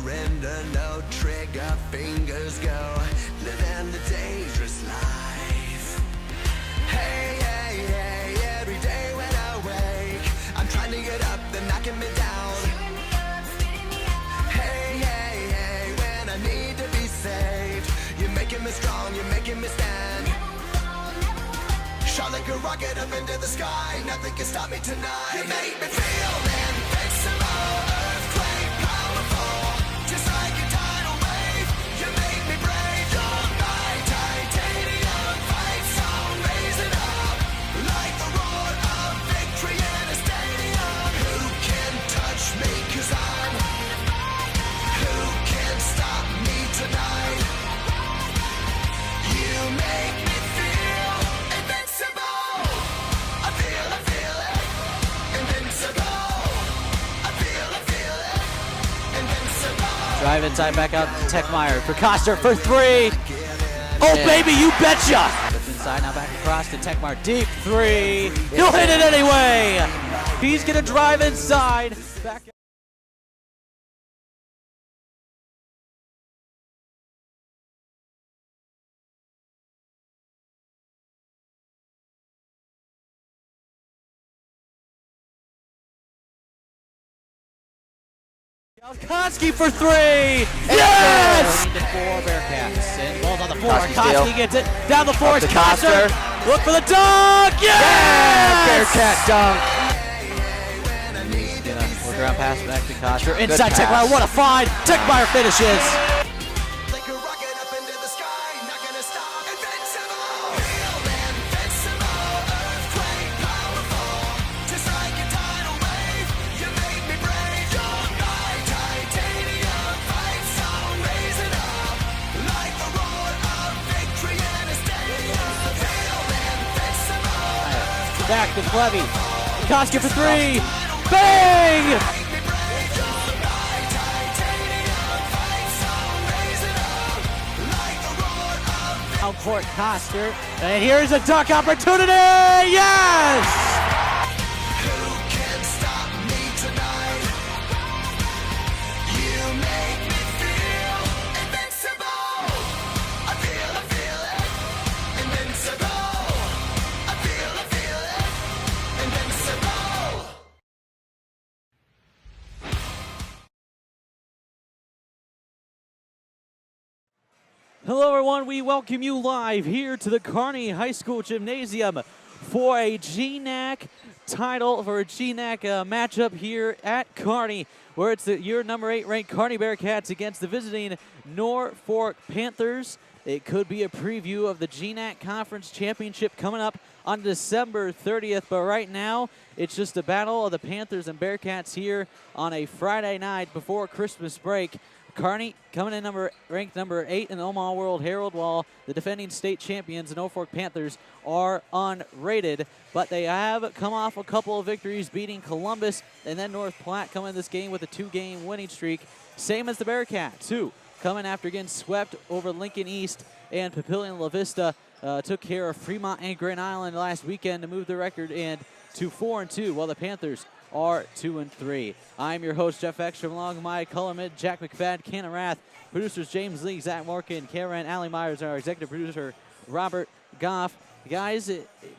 surrender, no trigger, fingers go, living the dangerous life. Hey, hey, hey, every day when I wake, I'm trying to get up, they're knocking me down. Hey, hey, hey, when I need to be saved, you're making me strong, you're making me stand. Shot like a rocket up into the sky, nothing can stop me tonight. You make me feel invincible, earthquake powerful, just like a tidal wave. You make me brave, you're my titanium fight song, raising up like the roar of victory in a stadium. Who can touch me, 'cause I'm, who can stop me tonight? You make me feel invincible. I feel it, invincible. I feel it, invincible. Drive inside, back out to Techmeyer for Koster for three. Oh, baby, you betcha. Gets inside, now back across to Techmeyer. Deep three. He'll hit it anyway. He's going to drive inside. Back. Koski for three! Yes! 4 Bearcats. And ball's on the floor. Koski gets it down the floor. To Koster. Look for the dunk! Yes! Bearcat dunk. He's gonna work around pass back to Koster. Inside pass. Techmeyer. What a find! Techmeyer finishes. Like a rocket up into the sky, not gonna stop. Invincible, feel invincible, earthquake powerful, just like a tidal wave. You make me brave, you're my titanium fight song, raising up like the roar of victory in a stadium. Feel invincible. Back to Clevy. Koski for three. Bang! Make me brave, you're my titanium fight song, raising up like the roar of Out court Koster. And here's a dunk opportunity. Yes! Who can stop me tonight? You make me feel invincible. I feel it, invincible. I feel it, invincible. Hello everyone, we welcome you live here to the Kearney High School Gymnasium for a GNAC title, for a GNAC matchup here at Kearney, where it's the year number 8 ranked Kearney Bearcats against the visiting Norfolk Panthers. It could be a preview of the GNAC Conference Championship coming up on December 30th, but right now it's just a battle of the Panthers and Bearcats here on a Friday night before Christmas break. Kearney coming in ranked number 8 in the Omaha World Herald, while the defending state champions, the Norfolk Panthers, are unrated. But they have come off a couple of victories, beating Columbus and then North Platte, coming in this game with a 2-game winning streak. Same as the Bearcats, who coming after getting swept over Lincoln East and Papillion La Vista, took care of Fremont and Grand Island last weekend to move the record in to 4-2, while the Panthers are 2-3. I'm your host, Jeff Ekstrom, along with my colorman, Jack McFadden, Cannon Rath, producers James Lee, Zach Morgan, Karen, Allie Myers, and our executive producer, Robert Goff. Guys,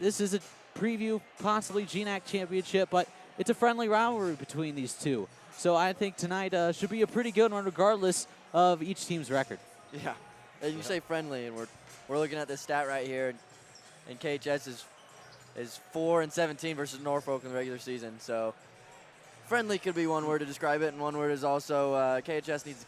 this is a preview, possibly GNAC championship, but it's a friendly rivalry between these two. So I think tonight should be a pretty good one, regardless of each team's record. Yeah, and you say friendly, and we're looking at this stat right here, and KHS is 4-17 versus Norfolk in the regular season. So friendly could be one word to describe it, and one word is also KHS needs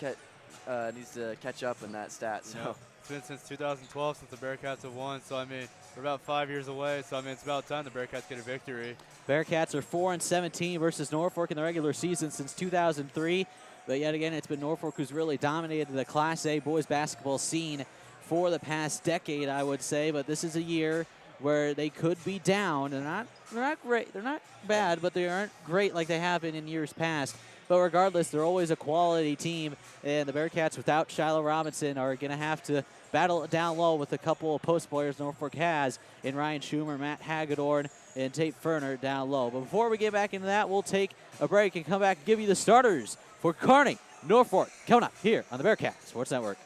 to catch up in that stat. So. Yeah. It's been since 2012 since the Bearcats have won, so I mean we're about 5 years away. So I mean it's about time the Bearcats get a victory. Bearcats are 4-17 versus Norfolk in the regular season since 2003. But yet again, it's been Norfolk who's really dominated the Class A boys basketball scene for the past decade, I would say. But this is a year where they could be down. They're not great. They're not bad, but they aren't great like they have been in years past. But regardless, they're always a quality team. And the Bearcats, without Shiloh Robinson, are going to have to battle it down low with a couple of post players Norfolk has in Ryan Schumer, Matt Hagedorn, and Tate Ferner down low. But before we get back into that, we'll take a break and come back and give you the starters for Kearney Norfolk coming up here on the Bearcat Sports Network.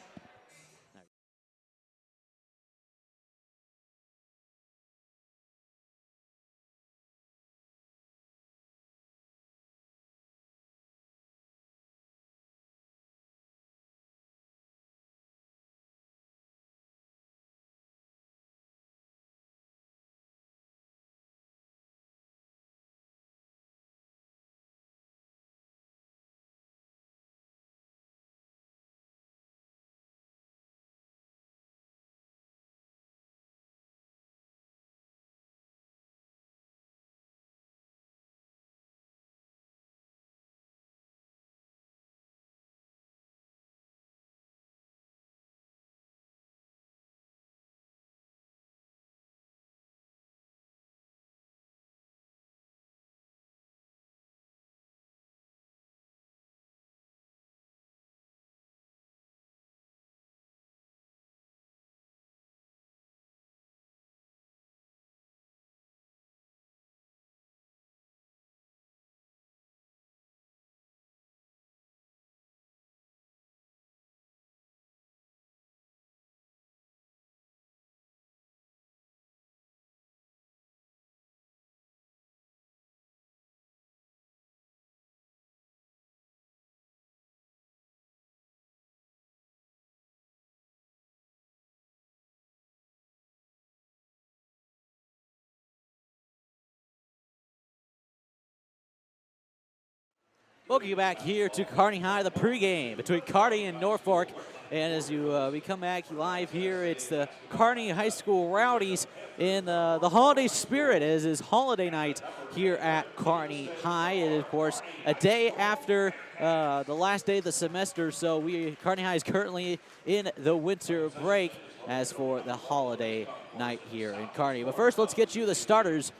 Welcome you back here to Kearney High, the pregame between Kearney and Norfolk. And as we come back live here, it's the Kearney High School Rowdies in the holiday spirit, as is holiday night here at Kearney High. It is, of course, a day after the last day of the semester, so Kearney High is currently in the winter break as for the holiday night here in Kearney. But first, let's get you the starters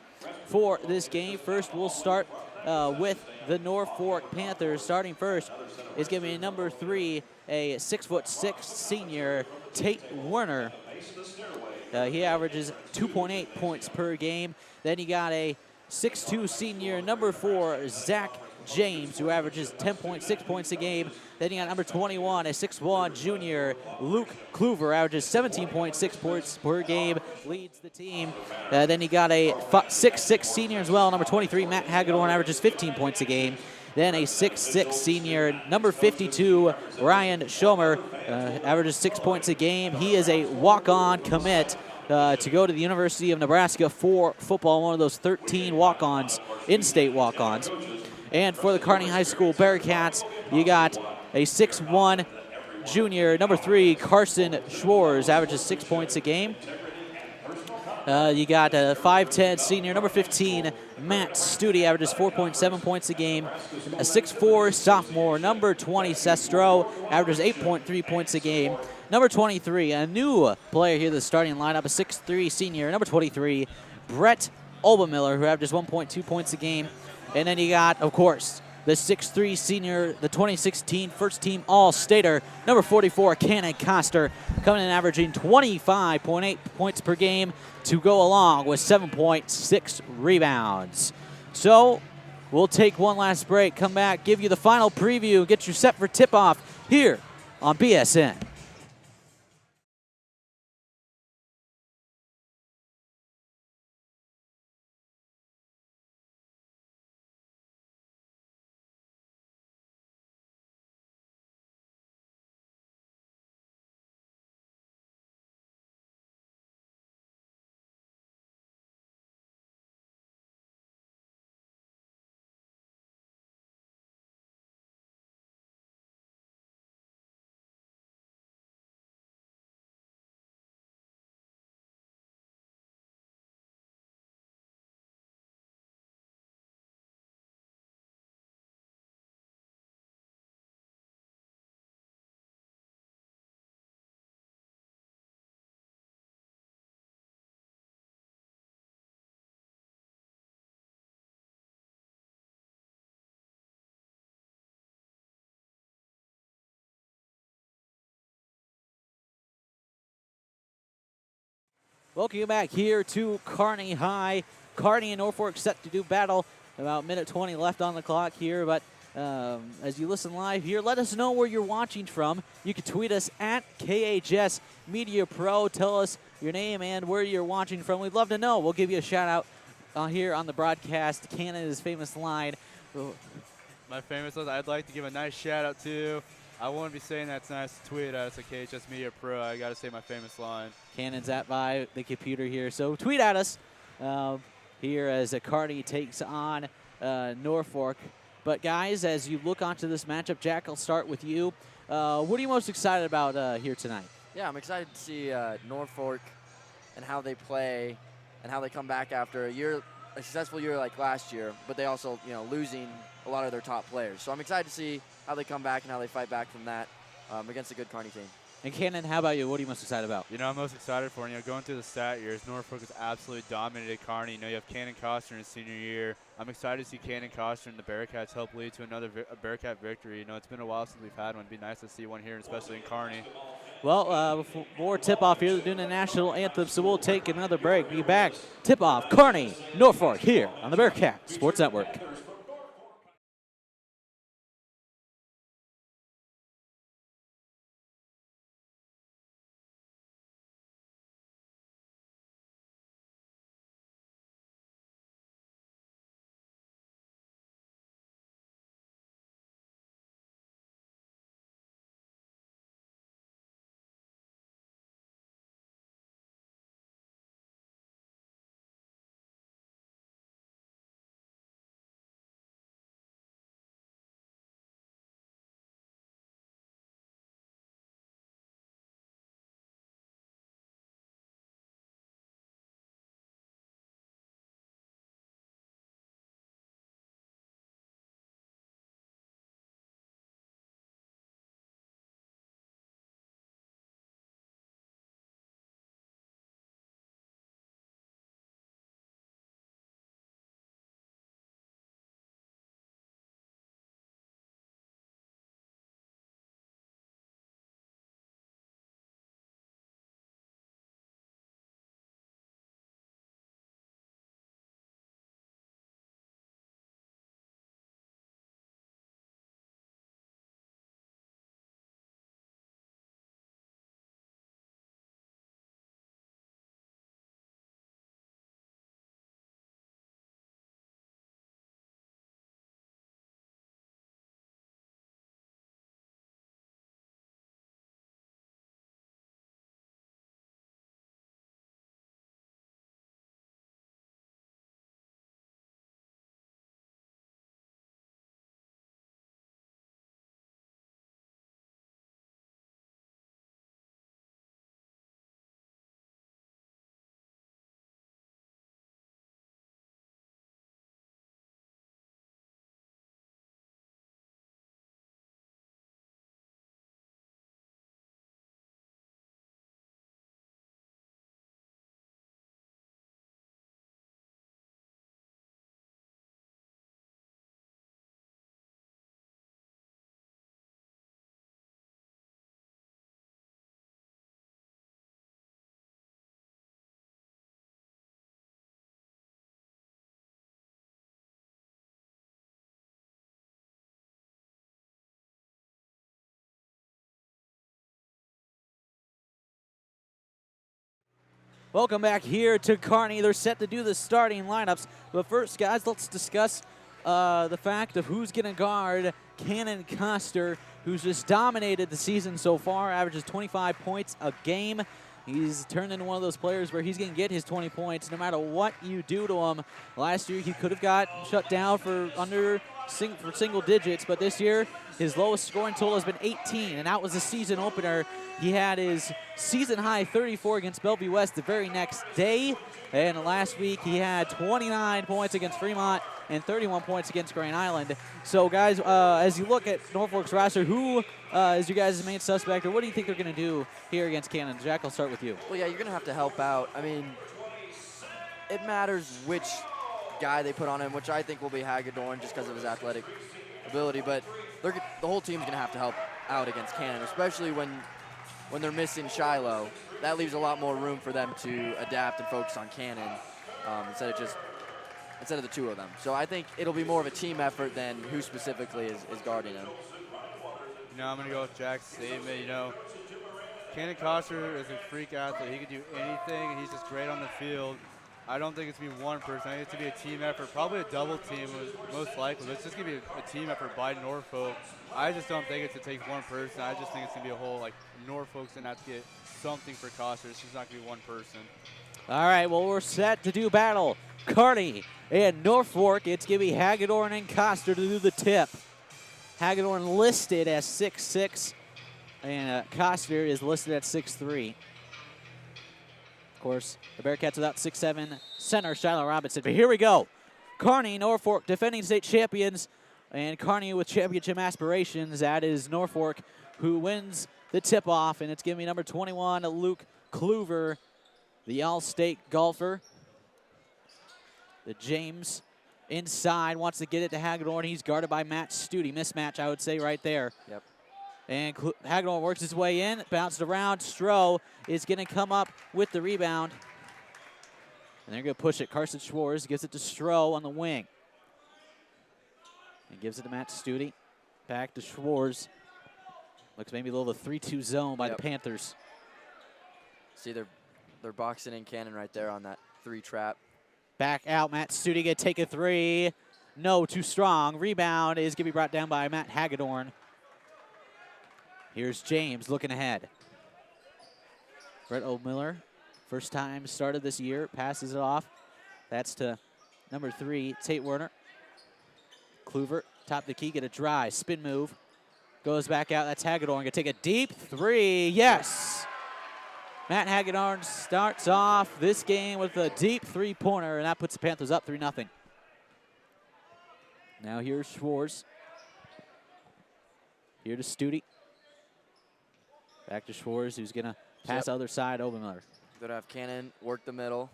for this game. First, we'll start with the Norfolk Panthers. Starting first is going to be number 3, a 6'6" senior, Tate Werner. He averages 2.8 points per game. Then you got a 6'2" senior, number 4, Zach James, who averages 10.6 points a game. Then you got number 21, a 6'1" junior, Luke Kluver, averages 17.6 points per game, leads the team. Then you got a 6'6" senior as well, number 23, Matt Hagedorn, averages 15 points a game. Then a 6'6" senior, number 52, Ryan Schomer, averages 6 points a game. He is a walk-on commit to go to the University of Nebraska for football, one of those 13 walk-ons, in-state walk-ons. And for the Kearney High School Bearcats, you got a 6'1" junior, number 3, Carson Schwartz, averages 6 points a game. You got a 5'10" senior, number 15, Matt Studi, averages 4.7 points a game. A 6'4" sophomore, number 20, Sestro, averages 8.3 points a game. Number 23, a new player here, the starting lineup, a 6'3" senior, number 23, Brett Olbemiller, who averages 1.2 points a game. And then you got, of course, the 6'3" senior, the 2016 first-team All-Stater, number 44, Cannon Coster, coming in averaging 25.8 points per game to go along with 7.6 rebounds. So we'll take one last break, come back, give you the final preview, get you set for tip-off here on BSN. Welcome you back here to Kearney High. Kearney and Norfolk set to do battle. About minute 20 left on the clock here, but as you listen live here. Let us know where you're watching from. You can tweet us at KHS Media Pro. Tell us your name and where you're watching from. We'd love to know. We'll give you a shout out here on the broadcast. Canada's famous line. My famous line, I'd like to give a nice shout out to. I wouldn't be saying that's nice to tweet at us at KHS Media Pro. I got to say my famous line. Cannon's at by the computer here. So tweet at us here as Kearney takes on Norfolk. But guys, as you look onto this matchup, Jack, I'll start with you. What are you most excited about here tonight? Yeah, I'm excited to see Norfolk and how they play and how they come back after a successful year like last year, but they also, losing a lot of their top players. So I'm excited to see how they come back and how they fight back from that against a good Kearney team. And Cannon, how about you? What are you most excited about? I'm most excited for, going through the stat years, Norfolk has absolutely dominated Kearney. You have Cannon Costner in his senior year. I'm excited to see Cannon Costner and the Bearcats help lead to another Bearcat victory. It's been a while since we've had one. It'd be nice to see one here, especially in Kearney. Well, before tip-off here, they're doing the national anthem, so we'll take another break. Be back. Tip-off, Kearney, Norfolk, here on the Bearcat Sports Network. Welcome back here to Kearney. They're set to do the starting lineups. But first, guys, let's discuss the fact of who's going to guard Cannon Costner, who's just dominated the season so far, averages 25 points a game. He's turned into one of those players where he's going to get his 20 points no matter what you do to him. Last year, he could have got shut down for single digits, but this year, his lowest scoring total has been 18, and that was the season opener. He had his season-high 34 against Bellevue West the very next day, and last week he had 29 points against Fremont and 31 points against Grand Island. So, guys, as you look at Norfolk's roster, who is your guys' main suspect, or what do you think they're going to do here against Cannon? Jack, I'll start with you. Well, yeah, you're going to have to help out. I mean, it matters which guy they put on him, which I think will be Hagedorn just because of his athletic ability, but the whole team's going to have to help out against Cannon, especially when they're missing Shiloh. That leaves a lot more room for them to adapt and focus on Cannon instead of just instead of the two of them. So I think it'll be more of a team effort than who specifically is guarding him. You know, I'm going to go with Jack's statement. You know, Cannon Coster is a freak athlete. He can do anything, and he's just great on the field. I don't think it's going to be one person. I think it's going to be a team effort, probably a double team most likely. But it's just going to be a team effort by Norfolk. I just don't think it's going to take one person. I just think it's going to be a whole, like, Norfolk's going to have to get something for Coster. It's just not going to be one person. All right, well, we're set to do battle. Kearney and Norfolk. It's going to be Hagedorn and Coster to do the tip. Hagedorn listed as 6'6", and Coster is listed at 6'3". Of course, the Bearcats without 6'7" center Shiloh Robinson. But here we go. Kearney, Norfolk, defending state champions, and Kearney with championship aspirations. That is Norfolk, who wins the tip-off, and it's going to be number 21, Luke Kluver, the All-State golfer. The James inside wants to get it to Hagedorn. He's guarded by Matt Stute. Mismatch, I would say, right there. Yep. And Hagedorn works his way in, bounced around. Stroh is going to come up with the rebound. And they're going to push it. Carson Schwartz gives it to Stroh on the wing. And gives it to Matt Stute. Back to Schwartz. Looks maybe a little 3-2 zone by the Panthers. See, they're boxing in Cannon right there on that 3 trap. Back out, Matt Stute going to take a 3. No, too strong. Rebound is going to be brought down by Matt Hagedorn. Here's James looking ahead. Brett Oldmiller, first time started this year, passes it off. That's to number 3, Tate Werner. Kluver, top of the key, get a drive, spin move. Goes back out, that's Hagedorn, gonna take a deep 3, yes! Matt Hagedorn starts off this game with a deep 3-pointer, and that puts the Panthers up 3-0. Now here's Schwartz. Here to Stute. Back to Schwartz, who's going to pass other side, Obermiller. Going to have Cannon work the middle.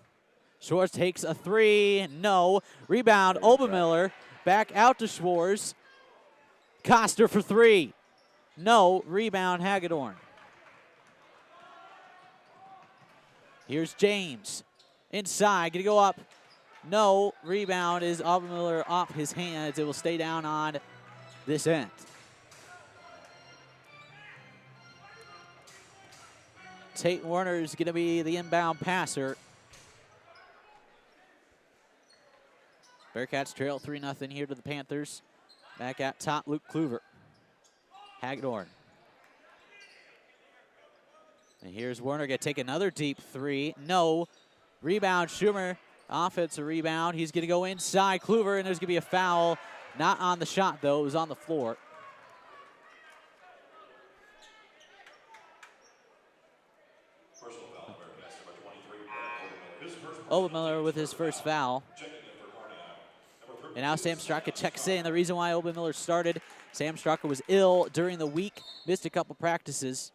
Schwartz takes a 3, no. Rebound, Obermiller. Back out to Schwartz. Coster for 3. No, rebound, Hagedorn. Here's James. Inside, going to go up. No, rebound is Obermiller off his hands. It will stay down on this end. Tate Werner is going to be the inbound passer. Bearcats trail 3-0 here to the Panthers. Back at top, Luke Kluver. Hagedorn. And here's Werner going to take another deep 3. No. Rebound, Schumer. Offensive rebound. He's going to go inside Kluver, and there's going to be a foul. Not on the shot, though. It was on the floor. Obermiller with his first foul. And now Sam Straka checks in. The reason why Obermiller started, Sam Straka was ill during the week, missed a couple practices.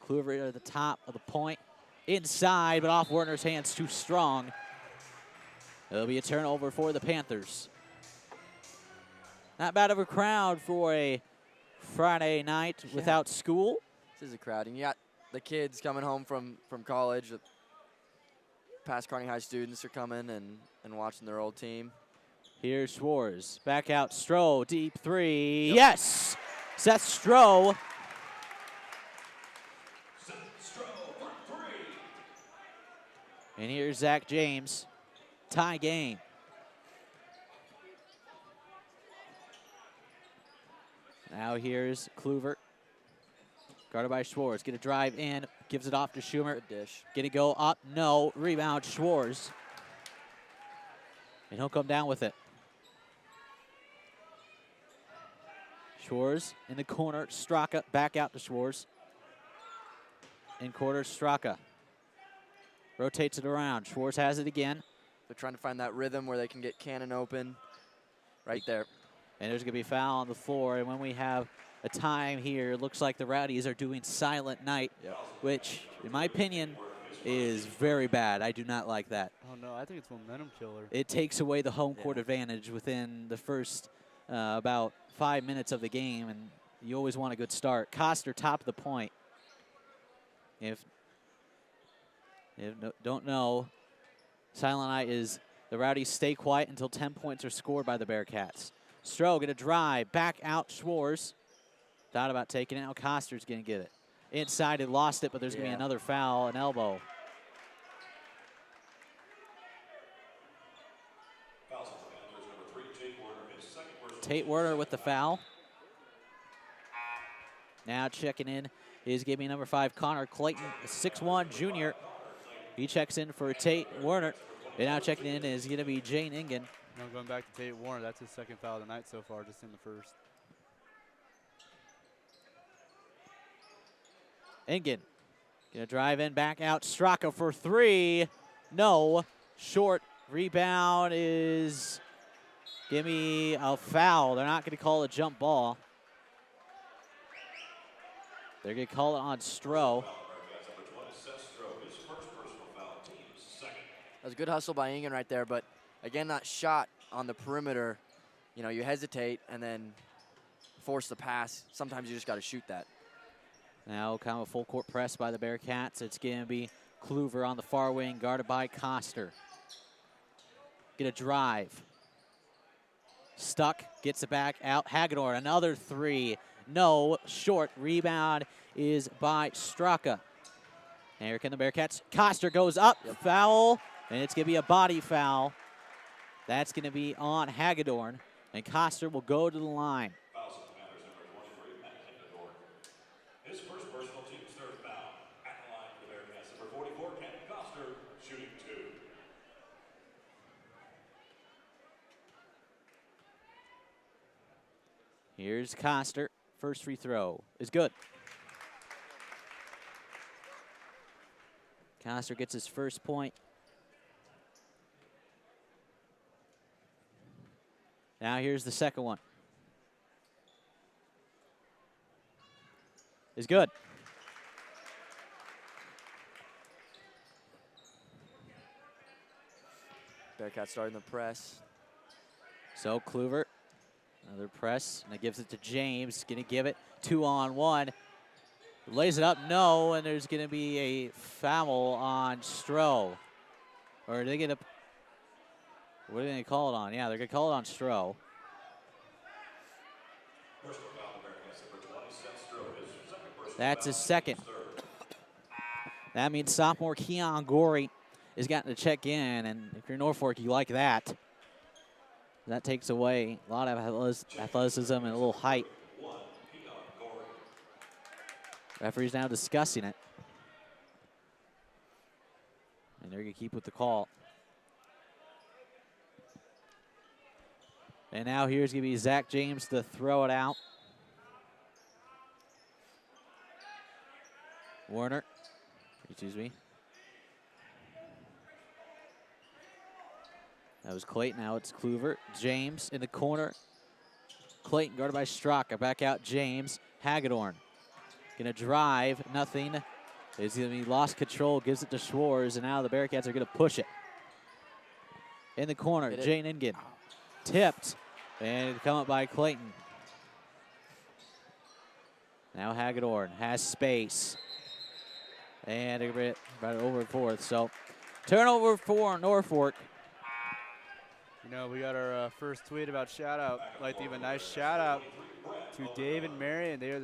Kluver at the top of the point. Inside, but off Werner's hands, too strong. It'll be a turnover for the Panthers. Not bad of a crowd for a Friday night without school. This is a crowd. And you got the kids coming home from college. Past Kearney High students are coming and watching their old team. Here's Schwartz. Back out, Stroh, deep 3. Yep. Yes! Seth Stroh. And here's Zach James. Tie game. Now here's Kluver. Guarded by Schwartz. Get a drive in. Gives it off to Schumer. Good dish. Gonna go up. No. Rebound, Schwartz. And he'll come down with it. Schwartz in the corner. Straka back out to Schwartz. In quarter, Straka. Rotates it around. Schwartz has it again. They're trying to find that rhythm where they can get Cannon open. Right there. And there's going to be a foul on the floor. And when we have a time here, it looks like the Rowdies are doing silent night, which, in my opinion, is very bad. I do not like that. Oh, no, I think it's momentum killer. It takes away the home court advantage within the first about 5 minutes of the game, and you always want a good start. Coster, top of the point. If don't know, Silent Night is the Rowdies stay quiet until 10 points are scored by the Bearcats. Stroh gonna drive, back out Schwartz. Thought about taking it, now Coster's gonna get it. Inside, he lost it, but there's gonna be another foul, an elbow. Tate Werner with the foul. Now checking in is gonna be number 5, Connor Clayton, 6'1" junior. He checks in for Tate Werner. And now checking in is gonna be Jane Ingen. Now going back to Tate Warner, that's his second foul of the night so far, just in the first. Ingen gonna drive in, back out. Straka for 3. No. Short. Rebound is, give me a foul. They're not gonna call a jump ball. They're gonna call it on Stroh. That was a good hustle by Ingen right there, but again, that shot on the perimeter, you know, you hesitate and then force the pass. Sometimes you just got to shoot that. Now kind of a full court press by the Bearcats. It's going to be Kluver on the far wing, guarded by Coster. Get a drive. Stuck, gets it back out. Hagedorn, another 3. No, short. Rebound is by Straka. And here come the Bearcats. Coster goes up, foul, and it's going to be a body foul. That's going to be on Hagedorn, and Coster will go to the line. His first personal team's third foul. At the line for the Bearcats, number 44, Kearney Coster, shooting 2. Here's Coster. First free throw is good. Coster gets his first point. Now here's the second one. Is good. Bearcats starting the press. So Kluver, another press, and it gives it to James. Gonna give it 2-on-1. Lays it up, no, and there's gonna be a foul on Stroh. Or are they gonna, what are they gonna call it on? Yeah, they're gonna call it on Stroh. That's his second. That means sophomore Keon Gorey has gotten to check in, and if you're Norfolk, you like that. That takes away a lot of athleticism and a little height. Referee's now discussing it. And they're going to keep with the call. And now here's going to be Zach James to throw it out. Warner, excuse me. That was Clayton, now it's Kluver. James in the corner. Clayton guarded by Straka, back out James. Hagedorn gonna drive, nothing. It's gonna be lost control, gives it to Schwartz, and now the Bearcats are gonna push it. In the corner, Jane Ingen. Tipped, and come up by Clayton. Now Hagedorn has space. And a bit about over and forth. So turnover for Norfolk. You know, we got our first tweet about shout out. I'd like to give a nice shout out to Dave and Mary, and they are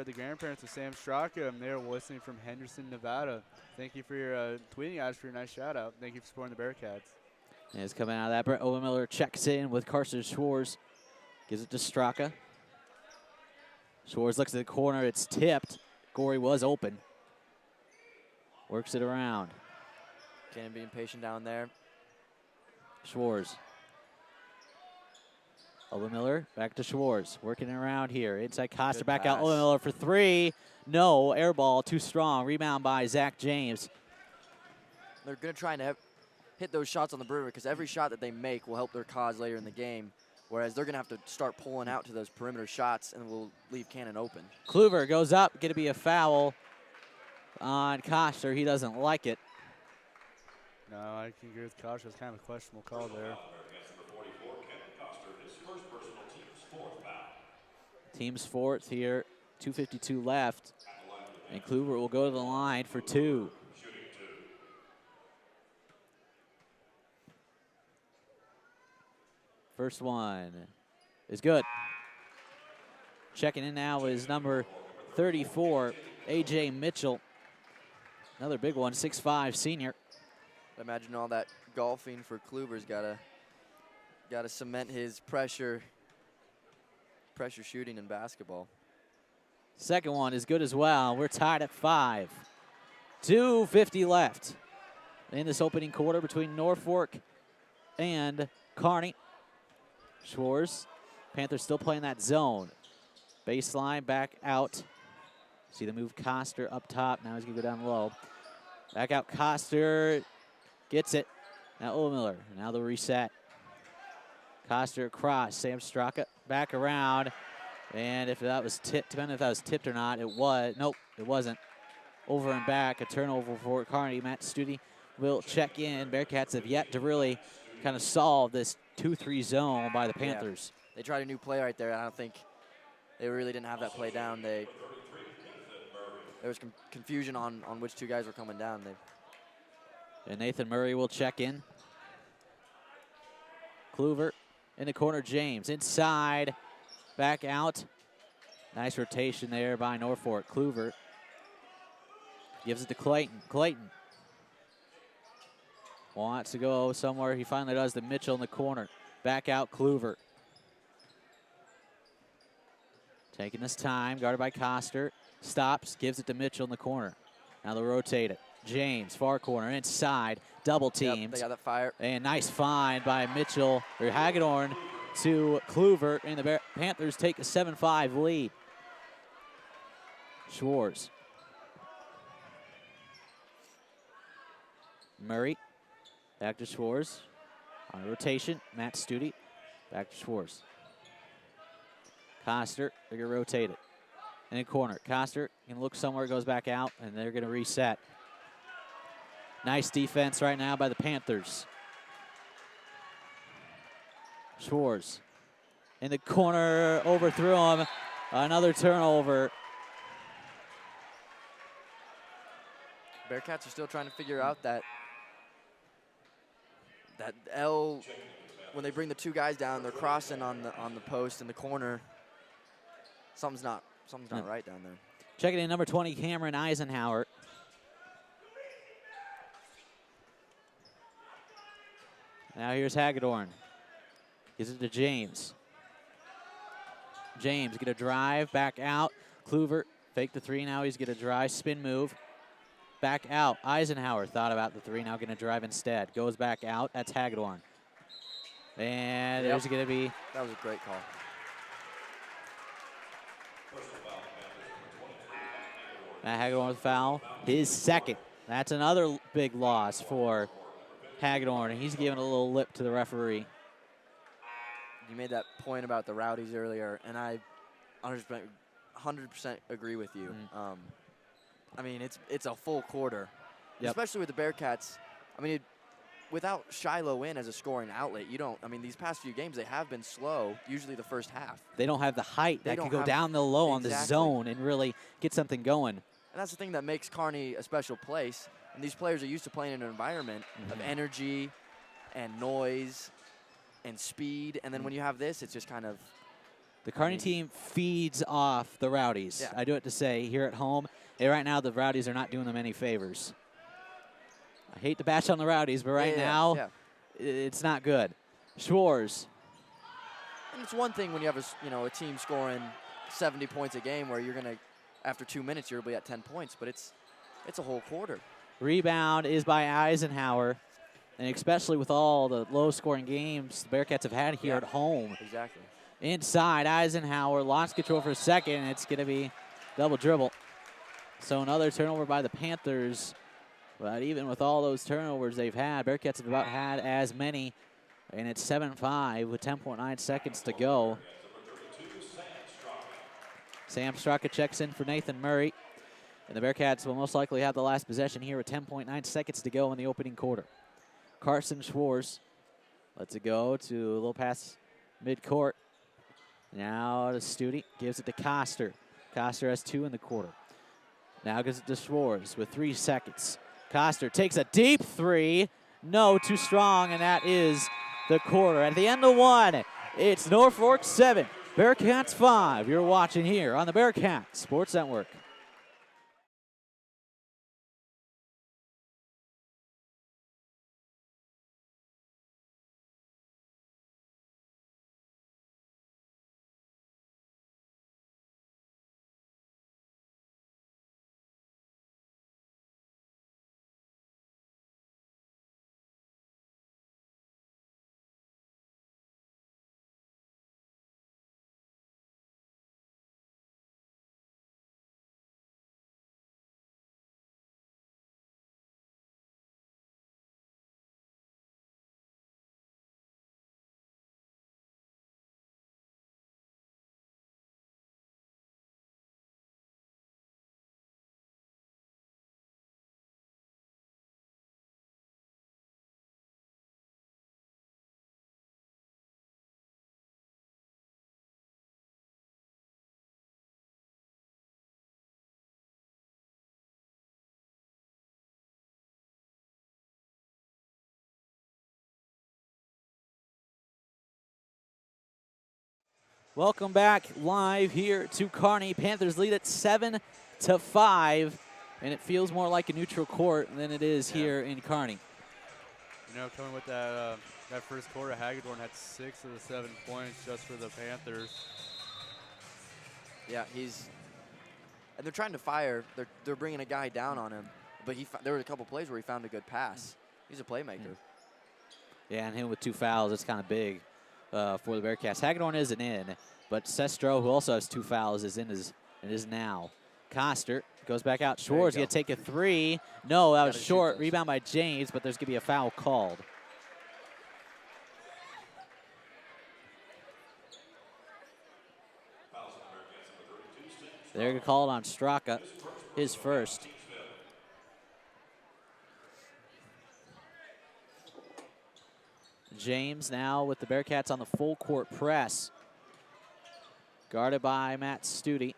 the grandparents of Sam Straka, and they are listening from Henderson, Nevada. Thank you for your tweeting us for your nice shout out. Thank you for supporting the Bearcats. And it's coming out of that. Brett Overmiller checks in with Carson Schwartz. Gives it to Straka. Schwartz looks at the corner. It's tipped. Gorey was open. Works it around. Cannon being patient down there. Schwartz. Overmiller back to Schwartz. Working around here. Inside Coster, back out Overmiller for 3. No, air ball, too strong. Rebound by Zach James. They're going to try and hit those shots on the perimeter because every shot that they make will help their cause later in the game. Whereas they're going to have to start pulling out to those perimeter shots and will leave Cannon open. Kluver goes up, going to be a foul on Coster. He doesn't like it. No, I can agree with Coster. It's kind of a questionable call there. Team's fourth here. 2:52 left. And Kluver will go to the line for 2. First one is good. Checking in now is number 34, A.J. Mitchell. Another big one, 6'5", senior. Imagine all that golfing for Kluver's gotta cement his pressure shooting in basketball. Second one is good as well. We're tied at 5. 2:50 left in this opening quarter between Norfolk and Kearney. Schwartz, Panthers still playing that zone. Baseline, back out. See the move, Coster up top. Now he's going to go down low. Back out, Coster gets it. Now Ohlmiller, now the reset. Coster across, Sam Straka back around. And if that was tipped, depending if that was tipped or not, it was. Nope, it wasn't. Over and back, a turnover for Kearney. Matt Studi will check in. Bearcats have yet to really kind of solve this 2-3 zone by the Panthers. Yeah. They tried a new play right there. I don't think they really didn't have that play down. There was confusion on which two guys were coming down. And Nathan Murray will check in. Kluver in the corner, James inside, back out. Nice rotation there by Norfolk. Kluver gives it to Clayton. Clayton wants to go somewhere. He finally does to Mitchell in the corner. Back out, Kluver. Taking this time, guarded by Coster. Stops, gives it to Mitchell in the corner. Now they'll rotate it. James, far corner, inside, double teamed. Yep, they got that fire. And nice find by Mitchell, or Hagedorn to Kluver, and the Panthers take a 7-5 lead. Schwartz. Murray, back to Schwartz. On rotation, Matt Studi, back to Schwartz. Coster, they're going to rotate it. In the corner, Coster can look somewhere, goes back out, and they're going to reset. Nice defense right now by the Panthers. Schwartz in the corner, overthrew him. Another turnover. Bearcats are still trying to figure out that L, when they bring the two guys down, they're crossing on the post in the corner. Something's not right down there. Checking in number 20, Cameron Eisenhower. Now here's Hagedorn. Gives it to James. James get a drive, back out. Kluver, fake the three, now he's going to drive, spin move. Back out, Eisenhower thought about the three, now going to drive instead. Goes back out, that's Hagedorn. And there's going to be... That was a great call. Matt Hagedorn with foul, his second. That's another big loss for Hagedorn, and he's giving a little lip to the referee. You made that point about the Rowdies earlier, and I 100% agree with you. I mean, it's a full quarter, especially with the Bearcats. I mean, without Shiloh in as a scoring outlet, you don't. I mean, these past few games they have been slow. Usually the first half. They don't have the height that could go down the low on the zone and really get something going. And that's the thing that makes Kearney a special place. And these players are used to playing in an environment of energy and noise and speed. And then when you have this, it's just kind of... The Kearney team feeds off the Rowdies. Yeah. I do it to say here at home. And right now, the Rowdies are not doing them any favors. I hate to bash on the Rowdies, but right now, it's not good. Schwartz. And it's one thing when you have a team scoring 70 points a game where you're going to, after 2 minutes, you'll be at 10 points. But it's a whole quarter. Rebound is by Eisenhower. And especially with all the low-scoring games the Bearcats have had here at home. Exactly. Inside, Eisenhower lost control for a second, and it's going to be double dribble. So another turnover by the Panthers. But even with all those turnovers they've had, Bearcats have about had as many. And it's 7-5 with 10.9 seconds to go. Sam Straka checks in for Nathan Murray. And the Bearcats will most likely have the last possession here with 10.9 seconds to go in the opening quarter. Carson Schwartz lets it go to a little pass midcourt. Now to Studi, gives it to Coster. Coster has 2 in the quarter. Now gives it to Schwartz with 3 seconds. Coster takes a deep 3. No, too strong, and that is the quarter. At the end of 1, It's Norfolk 7, Bearcats 5. You're watching here on the Bearcat Sports Network. Welcome back live here to Kearney. Panthers lead at 7-5, and it feels more like a neutral court than it is here in Kearney. You know, coming with that that first quarter, Hagedorn had 6 of the 7 points just for the Panthers. Yeah, and they're trying to fire. They're bringing a guy down on him, but there were a couple plays where he found a good pass. He's a playmaker. Yeah, and him with 2 fouls, it's kind of big for the Bearcats. Hagedorn isn't in, but Sestro, who also has 2 fouls, is in his now. Coster goes back out. Schwartz going to take a 3. No, that was short. Rebound by James, but there's going to be a foul called. They're going to call it on Straka, his first. James now with the Bearcats on the full court press. Guarded by Matt Studi.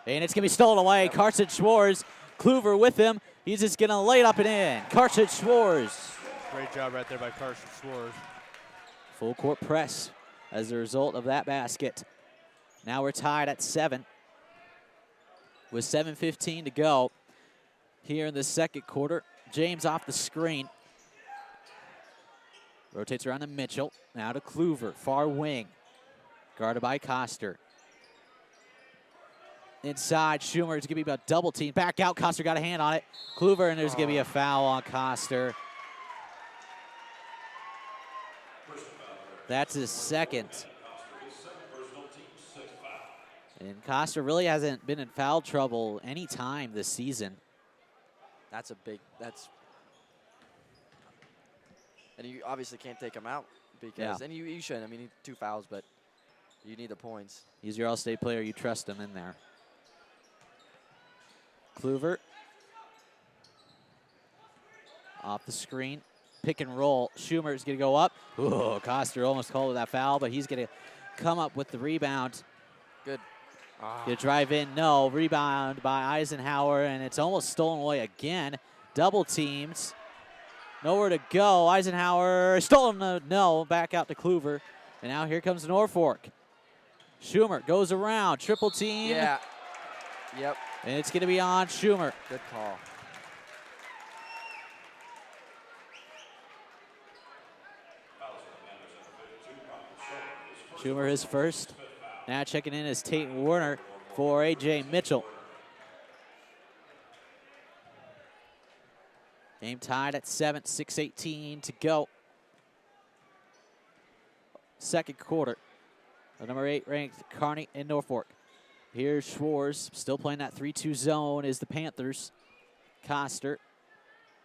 And it's going to be stolen away. Carson Schwartz, Kluver with him. He's just going to lay it up and in. Carson Schwartz. Great job right there by Carson Schwartz. Full court press as a result of that basket. Now we're tied at 7 with 7:15 to go here in the second quarter. James off the screen. Rotates around to Mitchell. Now to Kluver, far wing. Guarded by Coster. Inside, Schumer is going to be about double team. Back out, Coster got a hand on it. Kluver, and there's going to be a foul on Coster. That's his second. And Coster really hasn't been in foul trouble any time this season. And you obviously can't take him out because, and you shouldn't. I mean, you need 2 fouls, but you need the points. He's your all-state player. You trust him in there. Kluver. Off the screen. Pick and roll. Schumer is going to go up. Ooh, Coster almost called that foul, but he's going to come up with the rebound. Good. You drive in, no. Rebound by Eisenhower, and it's almost stolen away again. Double teams. Nowhere to go. Eisenhower stolen, no. Back out to Kluver. And now here comes Norfolk. Schumer goes around. Triple team. Yeah. Yep. And it's going to be on Schumer. Good call. Schumer his first. Now checking in is Tate Warner for A.J. Mitchell. Game tied at 7, 6:18 to go. Second quarter. The number 8 ranked Kearney and Norfolk. Here's Schwartz, still playing that 3-2 zone is the Panthers. Coster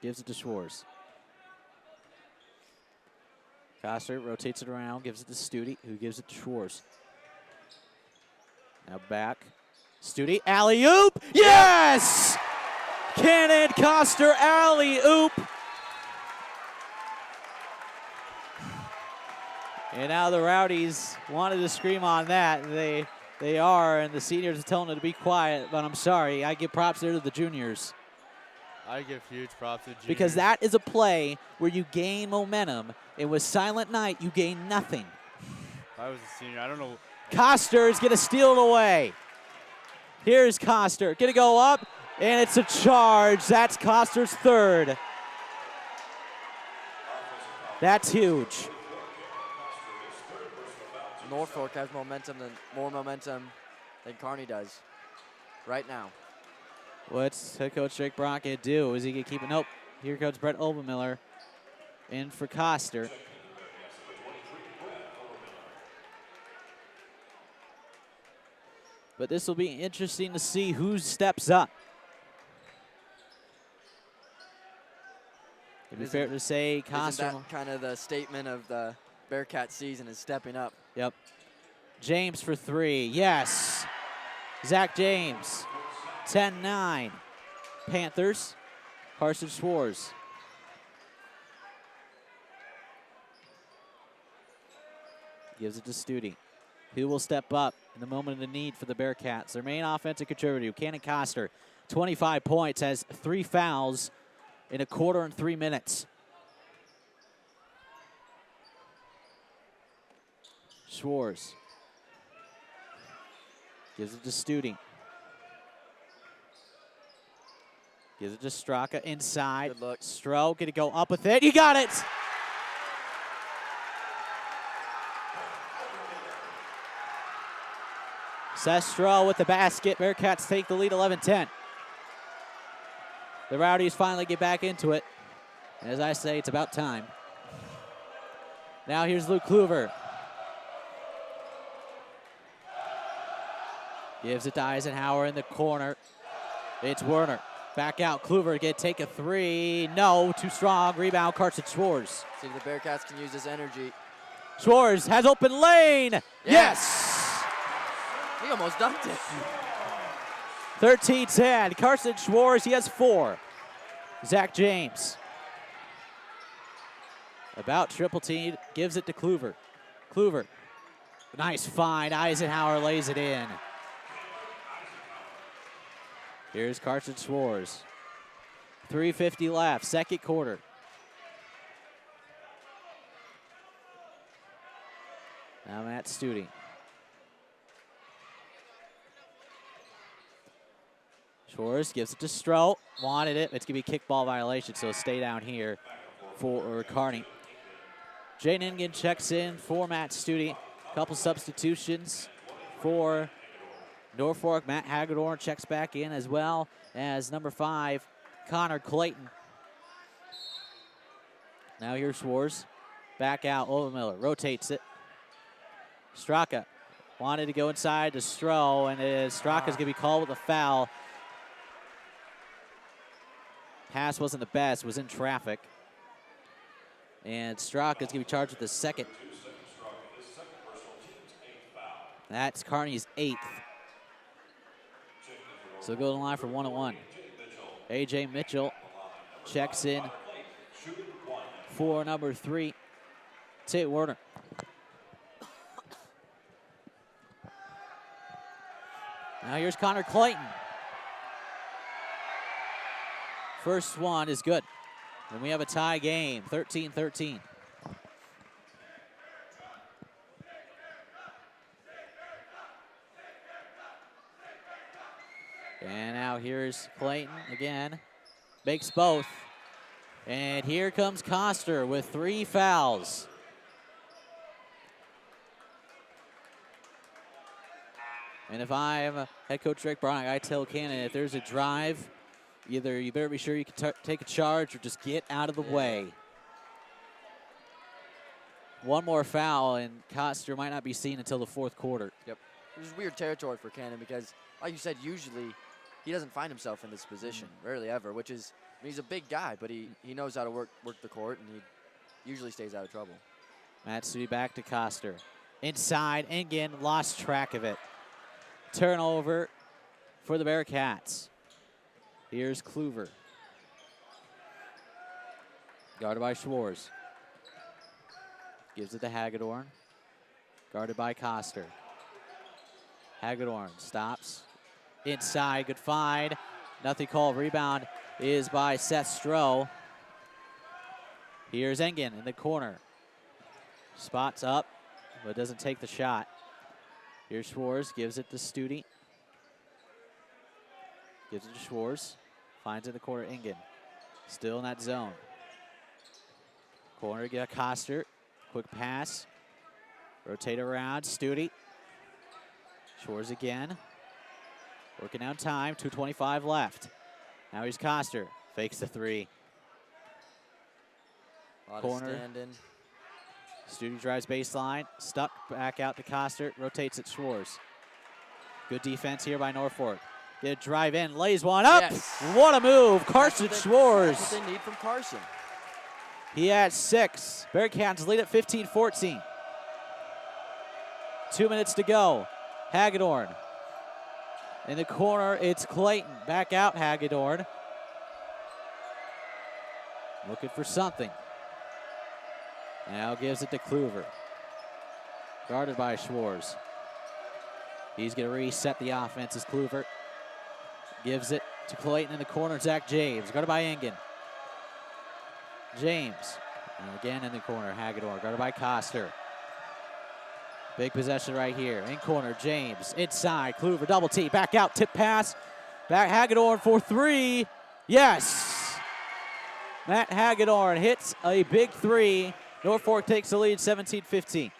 gives it to Schwartz. Coster rotates it around, gives it to Studi, who gives it to Schwartz. Now back. Studi, alley-oop! Yes! Cannon Coster alley-oop! And now the Rowdies wanted to scream on that. They are, and the seniors are telling them to be quiet, but I'm sorry. I give props there to the juniors. I give huge props to juniors. Because that is a play where you gain momentum, and with Silent Night, you gain nothing. If I was a senior, I don't know. Coster is going to steal it away. Here's Coster. Going to go up, and it's a charge. That's Coster's third. That's huge. Norfolk has more momentum than Kearney does right now. What's head coach Drake Brock going to do? Is he going to keep it? Nope. Here comes Brett Obermiller in for Coster. But this will be interesting to see who steps up. It'd be fair to say Coster. Isn't that kind of the statement of the Bearcat season, is stepping up? Yep. James for three. Yes. Zach James. 10-9. Panthers. Carson Schwartz. Gives it to Studi, who will step up in the moment of the need for the Bearcats. Their main offensive contributor, Cannon Coster, 25 points, has 3 fouls in a quarter and 3 minutes. Schwartz gives it to Studi. Gives it to Straka inside. Good look. Stroh gonna go up with it. You got it! Seth Stroh with the basket. Bearcats take the lead 11-10. The Rowdies finally get back into it. And as I say, it's about time. Now here's Luke Kluver. Gives it to Eisenhower in the corner. It's Werner. Back out. Kluver gonna take a three. No, too strong. Rebound, Carson Schwartz. See if the Bearcats can use this energy. Schwartz has open lane. Yes! He almost dunked it. 13-10. Carson Schwartz, he has 4. Zach James. About triple team, gives it to Kluver. Kluver, nice find. Eisenhower lays it in. Here's Carson Schwartz. 3:50 left, second quarter. Now Matt Studi. Schwartz gives it to Stroh. Wanted it. It's going to be a kickball violation, so stay down here for Kearney. Jane Ingen checks in for Matt Studi. Couple substitutions for Norfolk. Matt Hagedorn checks back in, as well as number 5, Connor Clayton. Now here's Schwartz. Back out, Overmiller rotates it. Straka wanted to go inside to Stroh, and Straka's going to be called with a foul. Pass wasn't the best, was in traffic. And Straka's going to be charged with the second. That's Kearney's 8th. So go to the line for 1-on-1. A.J. Mitchell checks in for number 3, Tate Werner. Now here's Connor Clayton. First one is good. And we have a tie game, 13-13. And now here's Clayton again. Makes both. And here comes Coster with 3 fouls. And if I'm head coach Drake Brown, I tell Cannon, if there's a drive, either you better be sure you can take a charge or just get out of the way. One more foul, and Coster might not be seen until the 4th quarter. Yep. This is weird territory for Cannon because, like you said, usually he doesn't find himself in this position, rarely ever, which is, I mean, he's a big guy, but he knows how to work the court, and he usually stays out of trouble. Matsui back to Coster. Inside, and again, lost track of it. Turnover for the Bearcats. Here's Kluver. Guarded by Schwartz. Gives it to Hagedorn. Guarded by Coster. Hagedorn stops. Inside, good find. Nothing called. Rebound is by Seth Stroh. Here's Engen in the corner. Spots up. but doesn't take the shot. Here's Schwartz, gives it to Studi. Gives it to Schwartz. Finds it in the corner, Ingen. Still in that zone. Corner, get a Coster. Quick pass. Rotate around, Studi. Schwartz again. Working out time, 2:25 left. Now he's Coster. Fakes the three. Corner. Of stand-in. Studi drives baseline. Stuck back out to Coster. Rotates at Schwartz. Good defense here by Norfolk. Get a drive in, lays one up. Yes. What a move. Carson Schwartz. That's what they need from Carson. He had 6. Bearcats lead at 15-14. 2 minutes to go. Hagedorn. In the corner, it's Clayton. Back out, Hagedorn. Looking for something. Now gives it to Kluver. Guarded by Schwartz. He's going to reset the offense as Kluver gives it to Clayton in the corner. Zach James, guarded by Ingen. James, and again in the corner, Hagedorn, guarded by Coster. Big possession right here. In corner, James, inside, Kluver, double T, back out, tip pass. Back Hagedorn for 3. Yes! Matt Hagedorn hits a big 3. Norfolk takes the lead, 17-15.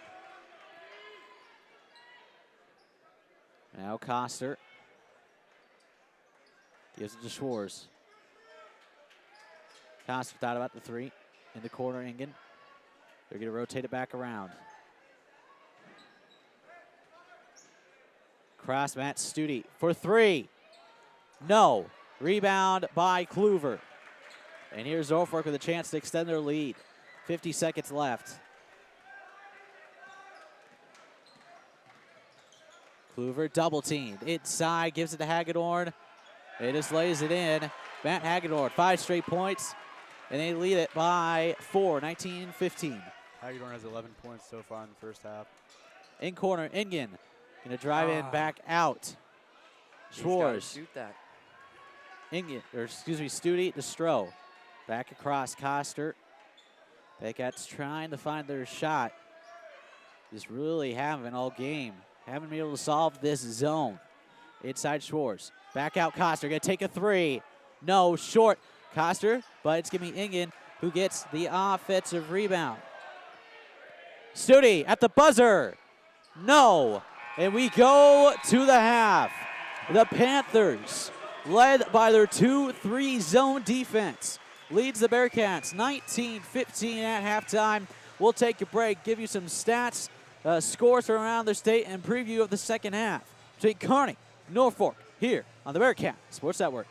Now Coster gives it to Schwartz. Coster thought about the 3. In the corner, Ingen. They're going to rotate it back around. Cross Matt Studi for 3. No. Rebound by Kluver. And here's Norfolk with a chance to extend their lead. 50 seconds left. Kluver double teamed. Inside, gives it to Hagedorn. He just lays it in. Matt Hagedorn, 5 straight points. And they lead it by 4, 19-15. Hagedorn has 11 points so far in the first half. In corner, Ingen. Gonna drive in, back out. Schwartz. Shoot that. Ingen, or excuse me, Studi to Stroh. Back across, Coster. Bearcats trying to find their shot. Just really haven't all game. Haven't been able to solve this zone. Inside Schwartz. Back out Coster, gonna take a 3. No, short Coster, but it's gonna be Ingen who gets the offensive rebound. Studi at the buzzer. No. And we go to the half. The Panthers, led by their 2-3 zone defense, leads the Bearcats 19-15 at halftime. We'll take a break, give you some stats, scores from around the state, and preview of the second half between Kearney, Norfolk, here on the Bearcat Sports Network.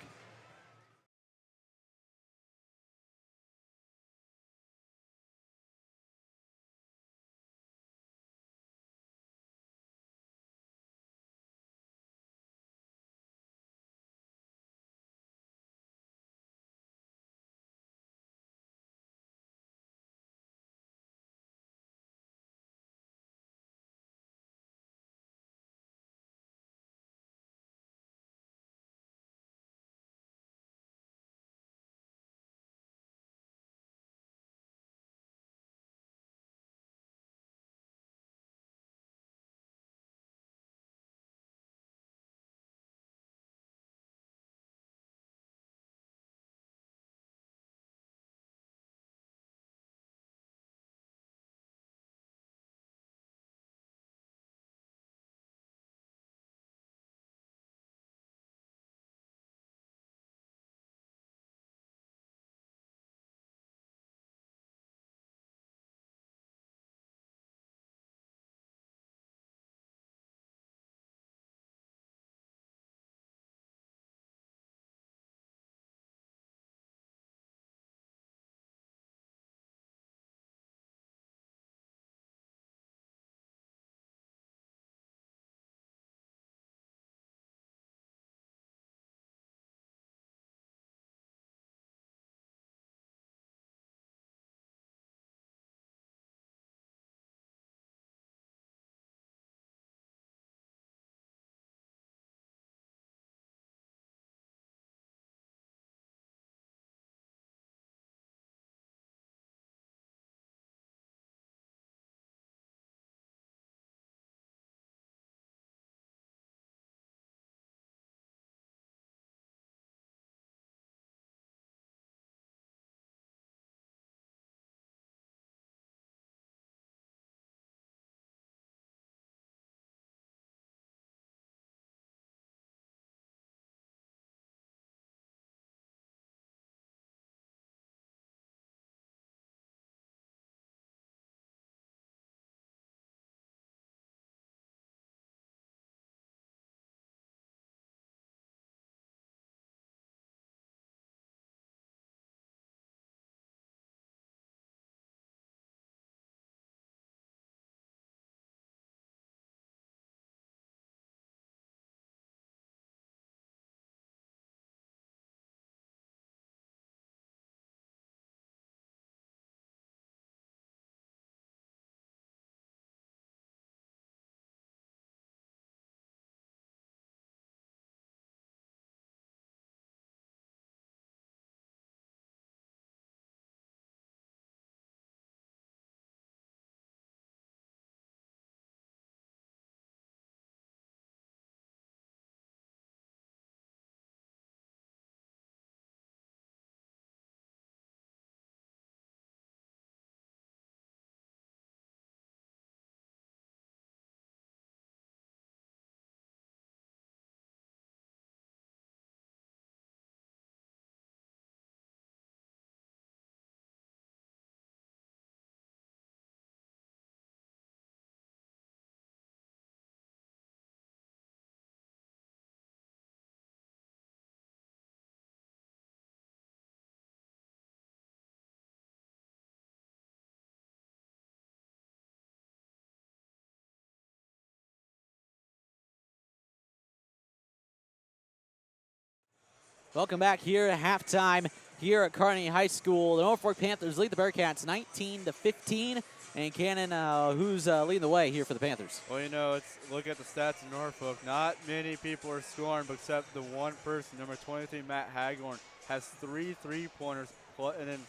Welcome back here at halftime here at Kearney High School. The Norfolk Panthers lead the Bearcats 19-15. And Cannon, who's leading the way here for the Panthers? Well, you know, look at the stats in Norfolk. Not many people are scoring, but except the one person, number 23, Matt Hagorn, has 3 3-pointers, and then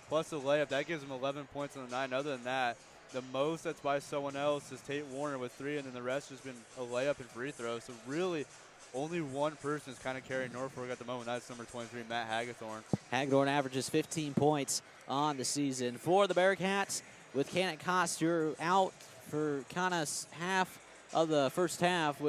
plus a layup. That gives him 11 points on the night. Other than that, the most that's by someone else is Tate Warner with 3, and then the rest has been a layup and free throw. So really, only one person is kind of carrying Norfolk at the moment. That's number 23, Matt Hagthorn. Hagthorn averages 15 points on the season. For the Bearcats, with Cannon Coster out for kind of half of the first half,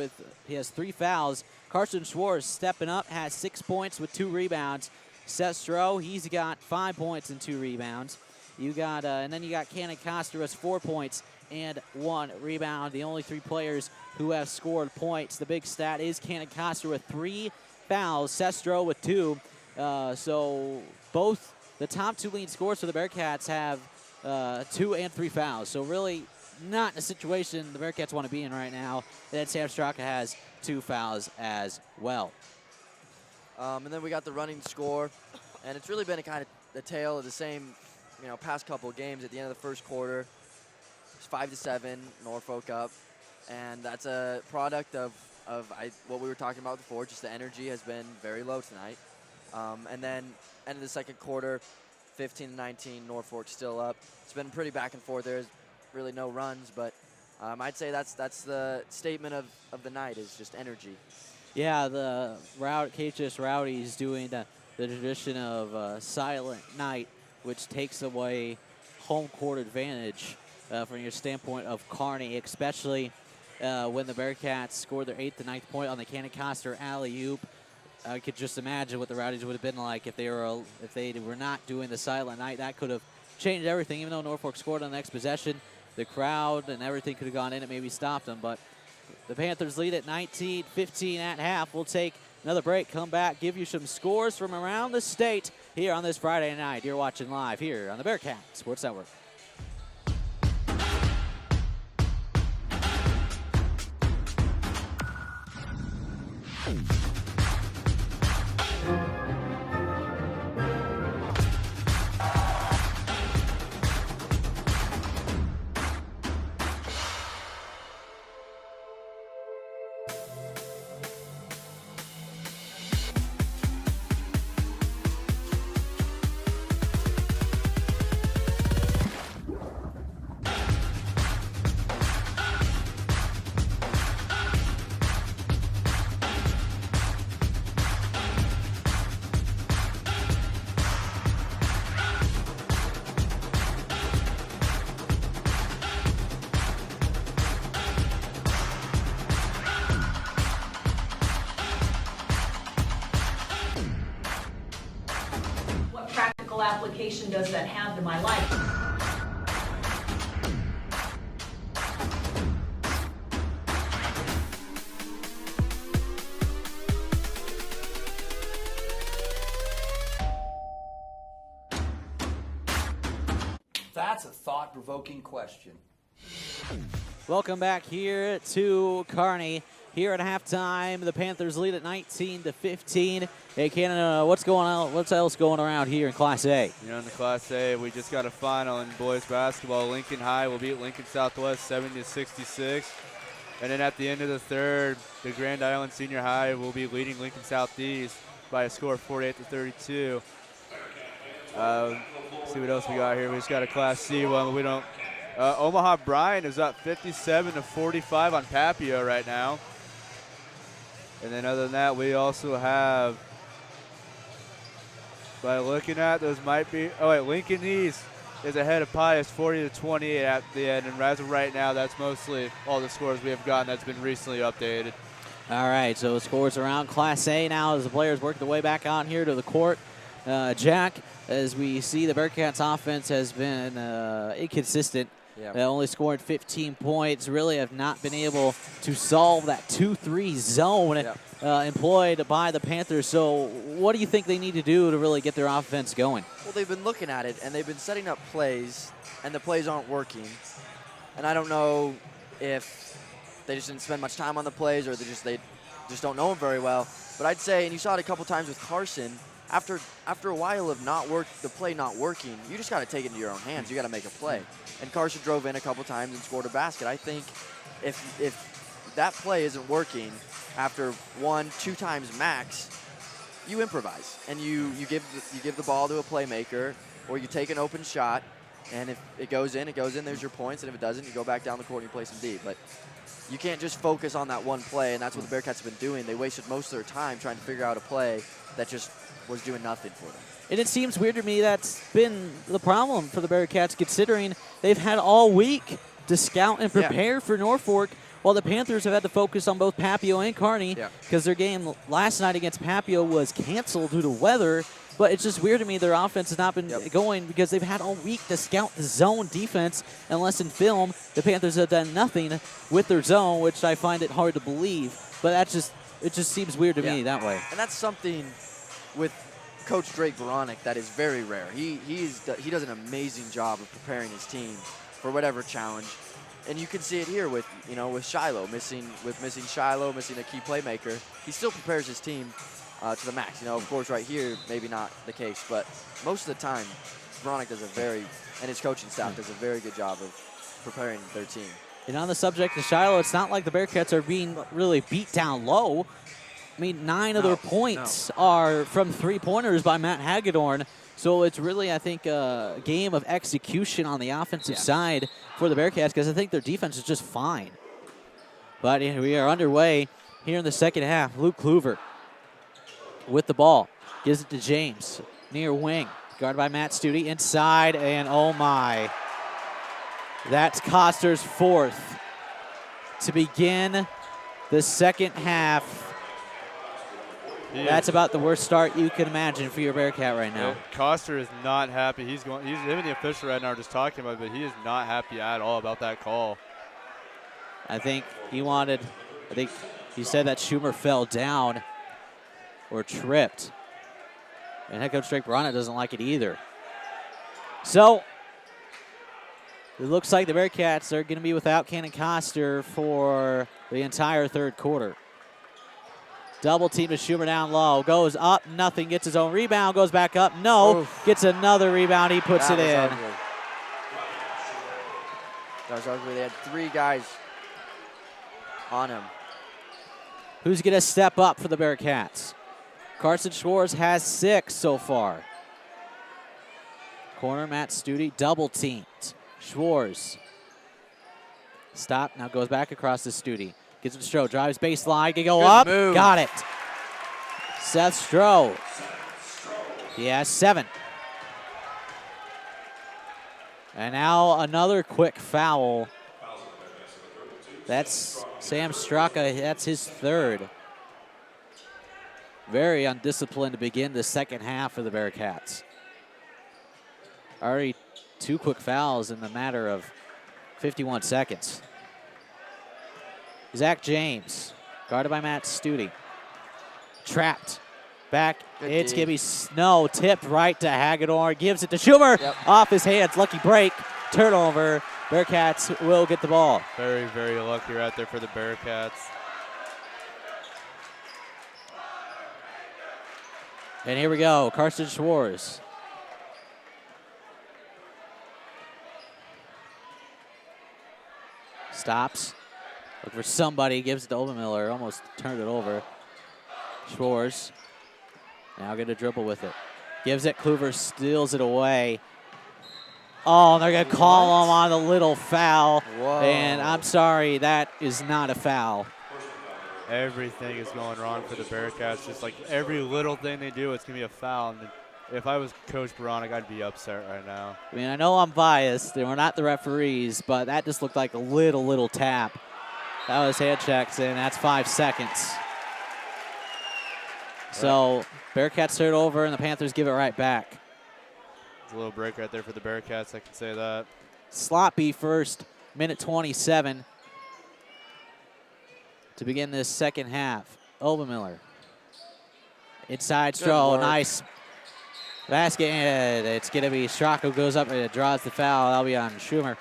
he has 3 fouls. Carson Schwartz stepping up, has 6 points with 2 rebounds. Seth Stroh, he's got 5 points and 2 rebounds. And then you got Cannon Coster has 4 points and 1 rebound. The only 3 players who have scored points. The big stat is Cannon Coster with 3 fouls, Seth Stroh with 2. So both the top 2 leading scorers for the Bearcats have 2 and 3 fouls. So really not in a situation the Bearcats want to be in right now. And then Sam Straka has 2 fouls as well. And then we got the running score. And it's really been a kind of the tale of the same, past couple of games. At the end of the first quarter, it's 5-7, Norfolk up. And that's a product of what we were talking about before. Just the energy has been very low tonight. And then end of the second quarter, 15-19, Norfolk still up. It's been pretty back and forth. There's really no runs, but I'd say that's the statement of the night is just energy. Yeah, the KHS Rowdies doing the tradition of silent night, which takes away home court advantage from your standpoint of Kearney, especially when the Bearcats scored their 8th and 9th point on the Cannon Coster alley-oop. I could just imagine what the Rowdies would have been like if they were not doing the silent night. That could have changed everything. Even though Norfolk scored on the next possession, the crowd and everything could have gone in and maybe stopped them. But the Panthers lead at 19-15 at half. We'll take another break, come back, give you some scores from around the state here on this Friday night. You're watching live here on the Bearcat Sports Network. Application does that have to my life? That's a thought-provoking question. Welcome back here to Kearney. Here at halftime, the Panthers lead at 19-15. Hey, Cannon, what's going on? What's else going around here in Class A? In the Class A, we just got a final in boys basketball. Lincoln High will beat Lincoln Southwest 70-66. And then at the end of the third, the Grand Island Senior High will be leading Lincoln Southeast by a score of 48-32. See what else we got here. We just got a Class C one, but we don't. Omaha Bryan is up 57-45 on Papio right now. And then other than that, we also have, by looking at those might be, Lincoln East is ahead of Pius 40-28 at the end. And as of right now, that's mostly all the scores we have gotten that's been recently updated. All right, so scores around Class A now as the players work their way back on here to the court. Jack, as we see, the Bearcats offense has been inconsistent. Yeah. Only scored 15 points, really have not been able to solve that 2-3 zone employed by the Panthers. So what do you think they need to do to really get their offense going? Well, they've been looking at it, and they've been setting up plays, and the plays aren't working. And I don't know if they just didn't spend much time on the plays or they just don't know him very well. But I'd say, and you saw it a couple times with Carson, after a while of the play not working, you just got to take it into your own hands. You got to make a play. And Carson drove in a couple times and scored a basket. I think if that play isn't working after 1-2 times max, you improvise and you give the ball to a playmaker, or you take an open shot, and if it goes in, there's your points, and if it doesn't, you go back down the court and you play some D. But you can't just focus on that one play, and that's what the Bearcats have been doing. They wasted most of their time trying to figure out a play that just was doing nothing for them. And it seems weird to me that's been the problem for the Bearcats, considering they've had all week to scout and prepare for Norfolk, while the Panthers have had to focus on both Papio and Kearney because their game last night against Papio was canceled due to weather. But it's just weird to me their offense has not been going because they've had all week to scout the zone defense. Unless in film, the Panthers have done nothing with their zone, which I find it hard to believe. But it just seems weird to me that way. And that's something with Coach Drake Veronic that is very rare. He does an amazing job of preparing his team for whatever challenge. And you can see it here with Shiloh, missing Shiloh, missing a key playmaker. He still prepares his team to the max. Of course, right here, maybe not the case, but most of the time, Veronic and his coaching staff does a very good job of preparing their team. And on the subject of Shiloh, it's not like the Bearcats are being really beat down low. I mean, 9 of their points are from three-pointers by Matt Hagedorn. So it's really, I think, a game of execution on the offensive side for the Bearcats because I think their defense is just fine. But we are underway here in the second half. Luke Kluver with the ball. Gives it to James. Near wing. Guarded by Matt Studi. Inside, and oh my. That's Coster's 4th to begin the second half. That's about the worst start you can imagine for your Bearcat right now. Yeah, Coster is not happy. Him and the official right now are just talking about it, but he is not happy at all about that call. I think he said that Schumer fell down or tripped. And head coach Drake Veronic doesn't like it either. So it looks like the Bearcats are going to be without Cannon Coster for the entire third quarter. Double team to Schumer down low. Goes up, nothing. Gets his own rebound. Goes back up, no. Oof. Gets another rebound. He puts it in. Ugly. That was ugly. They had 3 guys on him. Who's going to step up for the Bearcats? Carson Schwartz has 6 so far. Corner, Matt Studi, double teamed. Schwartz. Stop, now goes back across to Studi. Gives it to Stroh, drives baseline, can go Good up, move. Got it. Seth Stroh. He has 7. And now another quick foul. That's Sam Straka, that's his 3rd. Very undisciplined to begin the second half for the Bearcats. Already 2 quick fouls in the matter of 51 seconds. Zach James, guarded by Matt Studi. Trapped. Back, it's Gibby Snow, tipped right to Hagedorn, gives it to Schumer, off his hands, lucky break, turnover. Bearcats will get the ball. Very, very lucky right there for the Bearcats. And here we go, Carson Schwartz. Stops. Look for somebody, gives it to Obermiller, almost turned it over. Schwartz now going to dribble with it. Gives it, Kluver steals it away. Oh, they're going to call him on a little foul. Whoa. And I'm sorry, that is not a foul. Everything is going wrong for the Bearcats. Just like every little thing they do, it's going to be a foul. And if I was Coach Veronic, I'd be upset right now. I mean, I know I'm biased. We're not the referees, but that just looked like a little tap. That was hand checks, and that's 5 seconds. So Bearcats turn it over, and the Panthers give it right back. It's a little break right there for the Bearcats, I can say that. Sloppy first, minute 27 to begin this second half. Obermiller. Inside Stroh, nice basket, and it's going to be Straka who goes up and draws the foul. That'll be on Schumer.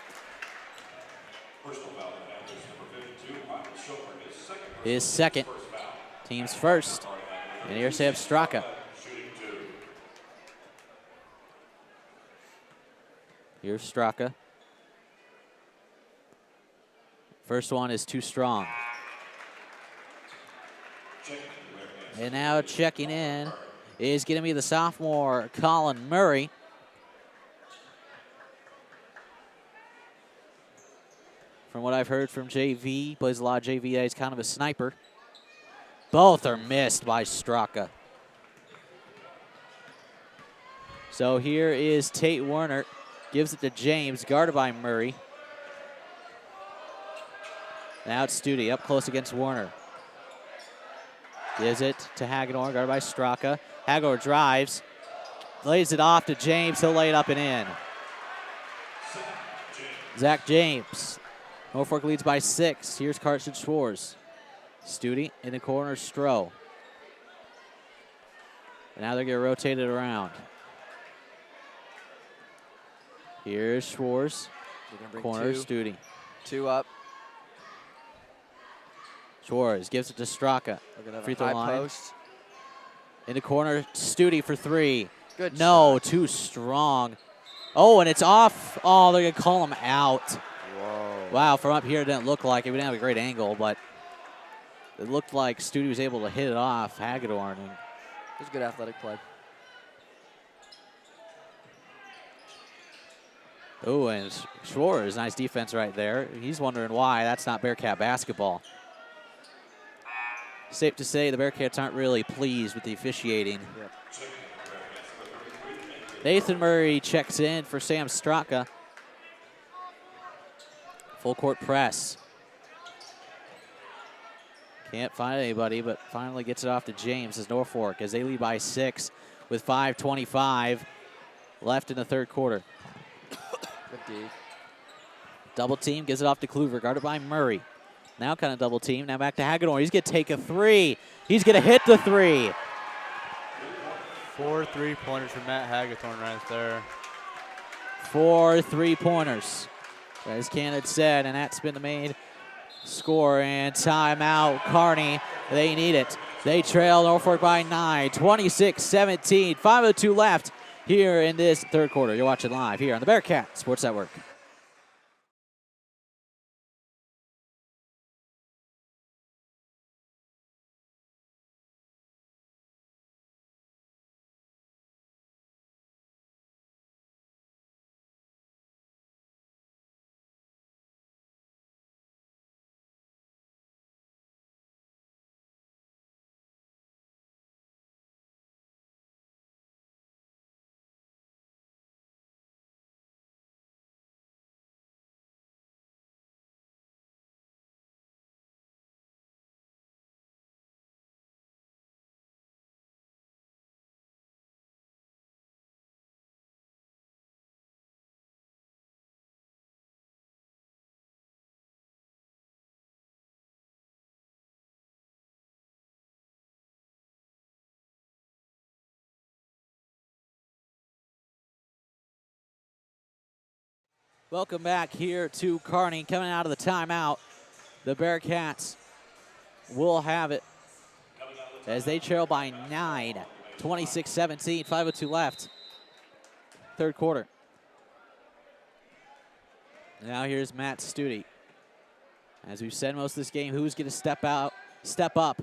Personal foul on Panthers, number 52, Michael Schumer, his second. His second. Teams first. And here's Sam Straka. Here's Straka. First one is too strong. And now checking in is going to be the sophomore Colin Murray. From what I've heard from JV, plays a lot of JV, he's kind of a sniper. Both are missed by Straka. So here is Tate Werner, gives it to James, guarded by Murray. Now it's Studi up close against Werner. Gives it to Hagedorn, guarded by Straka. Hagedorn drives, lays it off to James. He'll lay it up and in. Zach James. Norfolk leads by 6. Here's Carson Schwartz. Studi in the corner, Stroh. And now they're going to rotate it around. Here's Schwartz. Corner, Studi. 2 up. Schwartz gives it to Straka. Free throw line. Post. In the corner, Studi for 3. Good No, shot. too strong. Oh, and it's off. Oh, they're going to call him out. Whoa. Wow, from up here, it didn't look like it. We didn't have a great angle, but it looked like Studi was able to hit it off Hagedorn. And It was good athletic play. oh, and Schwartz, nice defense right there. He's wondering why that's not Bearcat basketball. Safe to say the Bearcats aren't really pleased with the officiating. Yep. Nathan Murray checks in for Sam Straka. Full court press. Can't find anybody, but finally gets it off to James as Norfolk as they lead by 6 with 5:25 left in the third quarter. Good D. Double team, gives it off to Kluver, guarded by Murray. Now kind of double team, now back to Hagedorn. He's going to take a 3. He's going to hit the 3. 4 3-pointers from Matt Hagethorn right there. 4 3-pointers, as Ken had said, and that's been the main score. And timeout, Kearney. They need it. They trail Norfolk by 9, 26-17, 5:02 left here in this third quarter. You're watching live here on the Bearcat Sports Network. Welcome back here to Kearney. Coming out of the timeout, the Bearcats will have it as they trail by 9, 26-17, 5:02 left. Third quarter. Now here's Matt Studi. As we've said most of this game, who's going to step up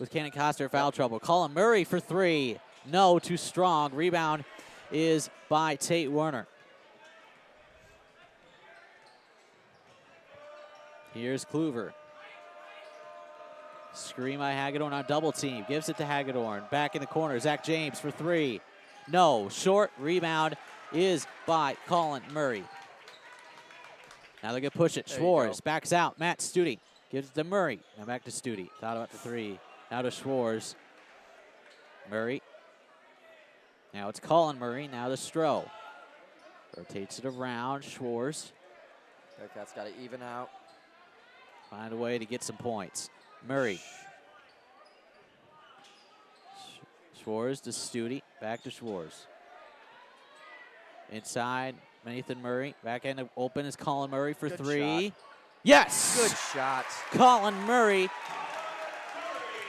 with Cannon Coster foul trouble? Colin Murray for 3. No, too strong. Rebound is by Tate Werner. Here's Kluver. Screen by Hagedorn on double team. Gives it to Hagedorn. Back in the corner. Zach James for 3. No. Short. Rebound is by Colin Murray. Now they're going to push it. Schwartz backs out. Matt Studi gives it to Murray. Now back to Studi. Thought about the 3. Now to Schwartz. Murray. Now it's Colin Murray. Now to Stroh. Rotates it around. Schwartz. Bearcats got to even out. Find a way to get some points. Murray. Schwartz to Studi. Back to Schwartz. Inside, Nathan Murray. Back end open is Colin Murray for 3. Shot. Yes! Good shot. Colin Murray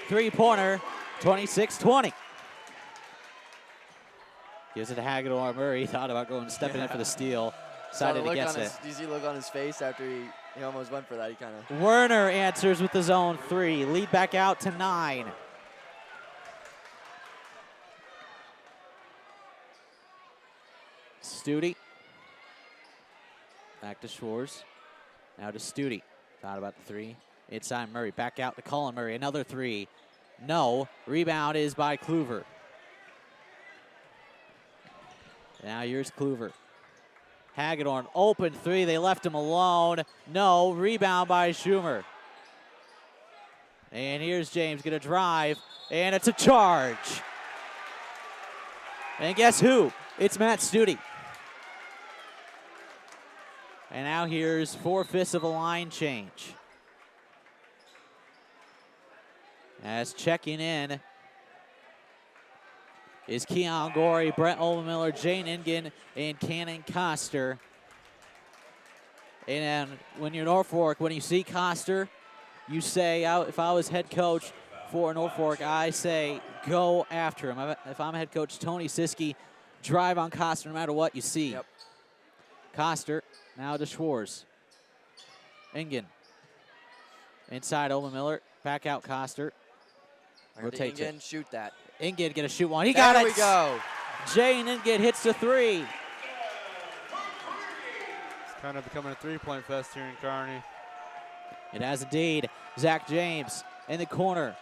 three-pointer, 26-20. Gives it to Hagedorn. Murray thought about stepping in for the steal. Decided against it. Do you see the look on his face after he almost went for that? He kind of. Werner answers with the zone 3. Lead back out to 9. Studi. Back to Schwartz. Now to Studi. Thought about the 3. Inside Murray. Back out to Colin Murray. Another 3. No. Rebound is by Kluver. Now here's Kluver. Hagedorn, open 3. They left him alone. No. Rebound by Schumer. And here's James going to drive. And it's a charge. And guess who? It's Matt Studi. And now here's 4/5 of a line change. As checking in is Keon Gorey, Brett Olmiller, Jane Ingen, and Cannon Coster. And when you're Norfolk, when you see Coster, you say, if I was head coach for Norfolk, I say go after him. If I'm head coach Tony Siski, drive on Coster no matter what you see. Yep. Coster now to Schwartz. Ingen. Inside Olmiller, back out Coster. Rotates Ingen, it. shoot that. Ingen get a shoot one. He got it. There we go. Jane Ingen hits the 3. It's kind of becoming a three-point fest here in Kearney. It has indeed. Zach James in the corner.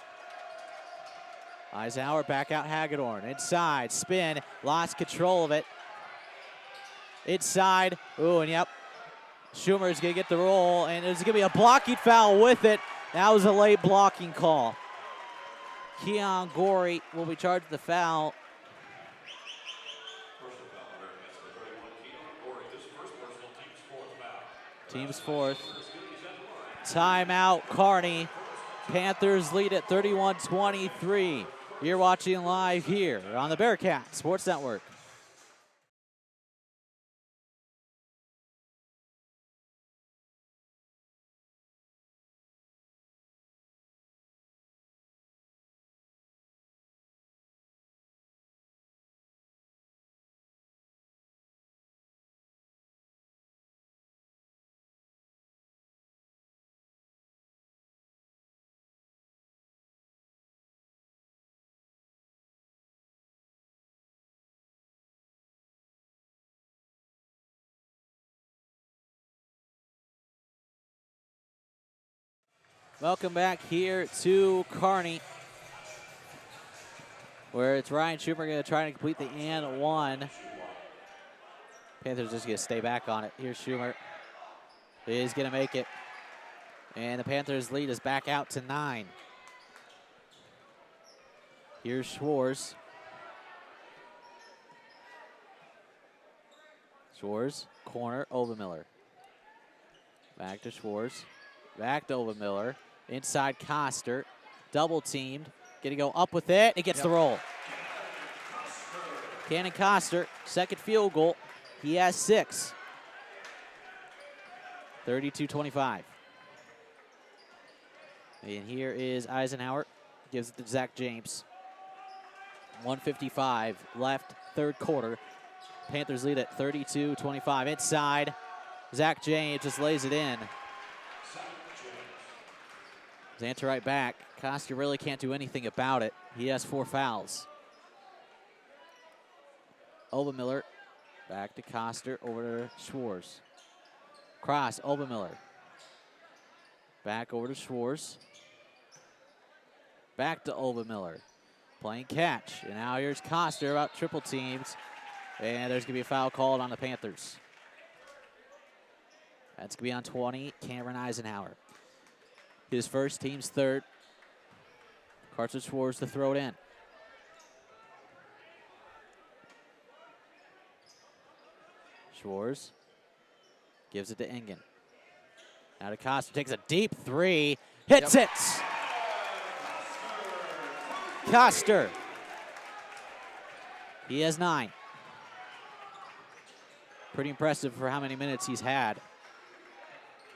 Eisenhower back out Hagedorn. Inside, spin, lost control of it. Inside, ooh, and yep. Schumer is going to get the roll, and there's going to be a blocking foul with it. That was a late blocking call. Keon Gorey will be charged with the foul. Personal foul on Bearcats for 31. Keon Gorey, his first personal, Team's team's 4th foul. fourth. Timeout, Kearney. Panthers lead at 31-23. You're watching live here on the Bearcat Sports Network. Welcome back here to Kearney, where it's Ryan Schumer going to try to complete the and 1. Panthers just going to stay back on it. Here's Schumer. He's going to make it. And the Panthers lead is back out to 9. Here's Schwartz. Schwartz, corner, Overmiller. Back to Schwartz. Back to Overmiller. Inside Coster. Double teamed. Gonna go up with it. It gets the roll. Cannon Coster, second field goal. He has 6. 32-25. And here is Eisenhower. Gives it to Zach James. 1:55 left, third quarter. Panthers lead at 32-25. Inside, Zach James just lays it in. Zanter right back. Coster really can't do anything about it. He has 4 fouls. Obermiller back to Coster, over to Schwartz. Cross, Obermiller. Back over to Schwartz. Back to Obermiller. Playing catch. And now here's Coster about triple teams. And there's going to be a foul called on the Panthers. That's going to be on 20, Cameron Eisenhower. His first, team's third. Carson Schwartz to throw it in. Schwartz gives it to Ingen. Now to Coster, takes a deep 3, hits it! Coster. He has 9. Pretty impressive for how many minutes he's had.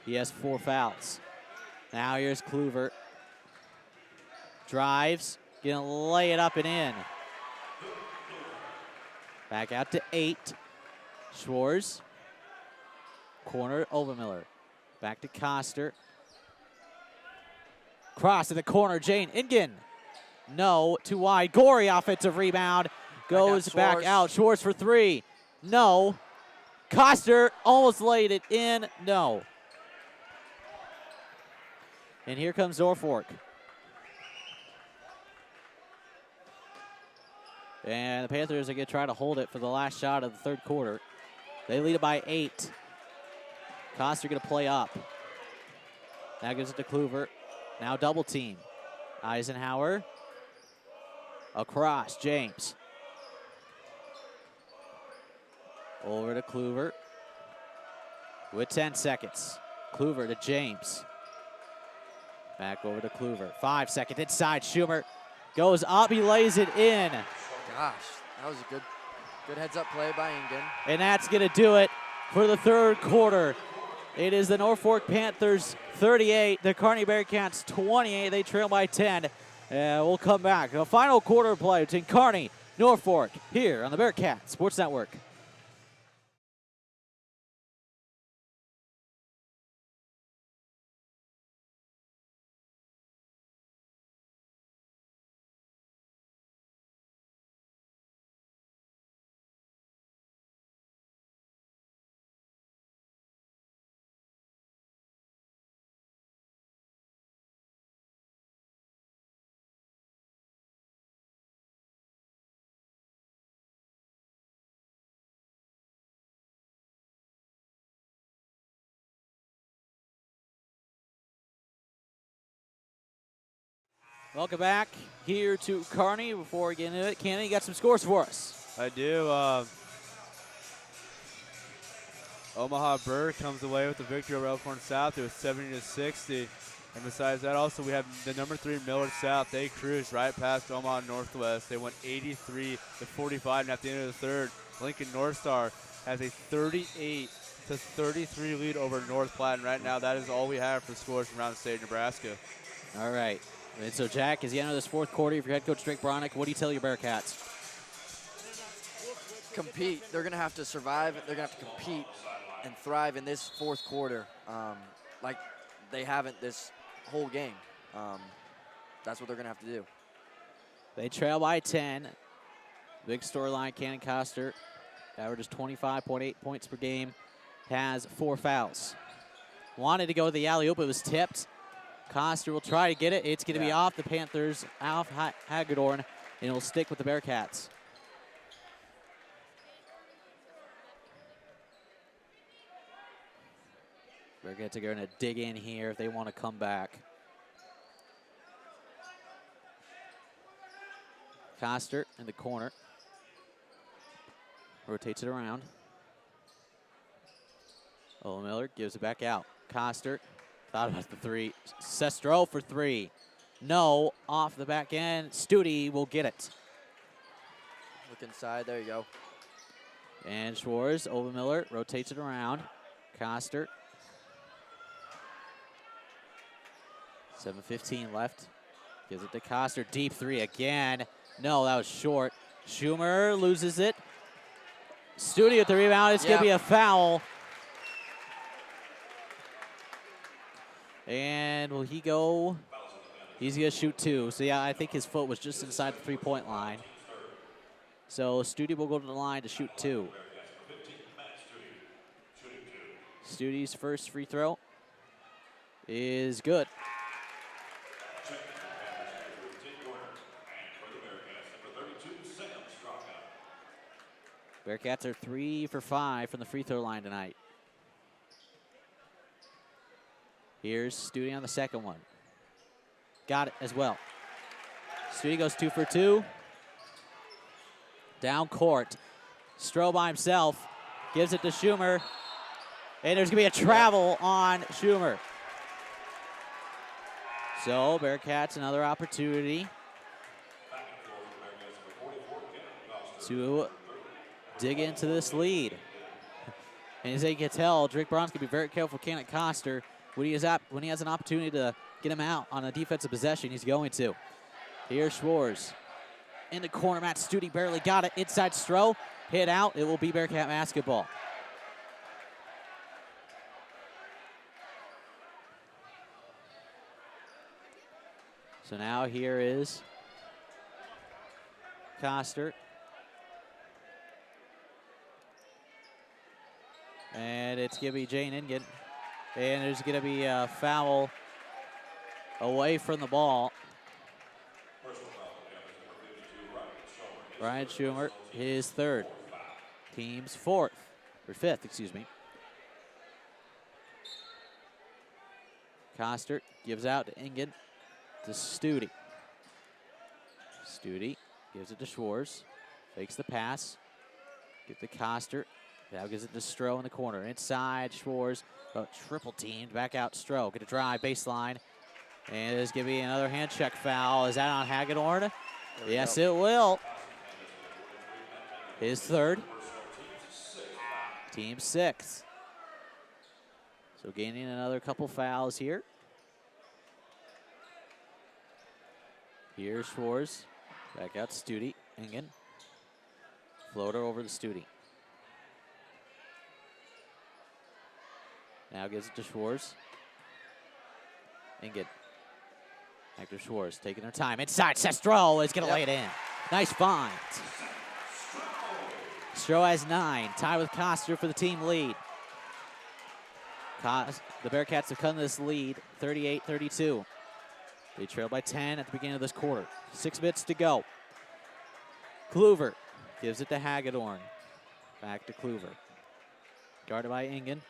He has 4 fouls. Now here's Kluver. Drives, gonna lay it up and in. Back out to 8. Schwartz. Corner, Overmiller. Back to Coster. Cross in the corner, Jane Ingen. No, too wide. Gorey offensive rebound. Goes back out. Schwartz for 3. No. Coster almost laid it in. No. And here comes Norfolk. And the Panthers are going to try to hold it for the last shot of the third quarter. They lead it by 8. Coster going to play up. Now gives it to Kluver. Now double team. Eisenhower. Across, James. Over to Kluver. With 10 seconds. Kluver to James. Back over to Kluver. 5 seconds inside. Schumer goes up. He lays it in. Gosh, that was a good heads-up play by Ingen. And that's going to do it for the third quarter. It is the Norfolk Panthers 38, the Kearney Bearcats 28. They trail by 10. We'll come back. A final quarter play between Kearney, Norfolk, here on the Bearcat Sports Network. Welcome back here to Kearney. Before we get into it, Kearney, you got some scores for us. I do. Omaha Burr comes away with the victory over Elkhorn South. It was 70-60. And besides that, also we have the number 3 Millard South. They cruised right past Omaha Northwest. They went 83-45, and at the end of the third, Lincoln North Star has a 38-33 lead over North Platte. And right now, that is all we have for scores from around the state of Nebraska. All right. And so, Jack, as you enter this fourth quarter, if you're head coach Drake Bronick, what do you tell your Bearcats? Compete. They're going to have to survive. They're going to have to compete and thrive in this fourth quarter like they haven't this whole game. That's what they're going to have to do. They trail by 10. Big storyline, Cannon Coster averages 25.8 points per game, has 4 fouls. Wanted to go to the alley-oop, it was tipped. Coster will try to get it. It's going to be off the Panthers, off Hagedorn, and it'll stick with the Bearcats. Bearcats are going to dig in here if they want to come back. Coster in the corner. Rotates it around. Miller gives it back out. Coster thought about the 3. Sestro for 3. No, off the back end. Studi will get it. Look inside. There you go. And Schwartz, Overmiller, rotates it around. Coster. 7:15 left. Gives it to Coster. Deep 3 again. No, that was short. Schumer loses it. Studi with the rebound. It's going to be a foul. And will he go? He's going to shoot 2. So, yeah, I think his foot was just inside the 3-point line. So, Studi will go to the line to shoot 2. Studi's first free throw is good. Bearcats are 3 for 5 from the free throw line tonight. Here's Studi on the second one. Got it as well. Studi goes 2 for 2. Down court. Stroh by himself. Gives it to Schumer. And there's going to be a travel on Schumer. So Bearcats another opportunity to dig into this lead. And as you can tell, Drake Brown's going to be very careful with Cannon Coster. When he has an opportunity to get him out on a defensive possession, he's going to. Here's Schwartz. In the corner, Matt Studi barely got it. Inside Stroh, hit out. It will be Bearcat basketball. So now here is Coster. And it's going to be Jane Ingen. And there's going to be a foul away from the ball. Ryan Schumer, his third. Team's fourth, or fifth, excuse me. Coster gives out to Ingen, to Studi. Studi gives it to Schwartz, fakes the pass, get to Coster. Now gives it to Stroh in the corner. Inside, Schwartz, triple teamed, back out Stroh. Get a drive, baseline. And there's going to be another hand check foul. Is that on Hagedorn? Yes, it will. His third. Team sixth. So gaining another couple fouls here. Here's Schwartz. Back out Studi. Ingen. Floater over to Studi. Now gives it to Schwartz. Ingen. Back to Schwartz, taking their time. Inside, Stroh is going to lay it in. Nice find. Stroh has 9, tied with Coster for the team lead. The Bearcats have come to this lead, 38-32. They trailed by 10 at the beginning of this quarter. 6 minutes to go. Kluver gives it to Hagedorn. Back to Kluver. Guarded by Ingen.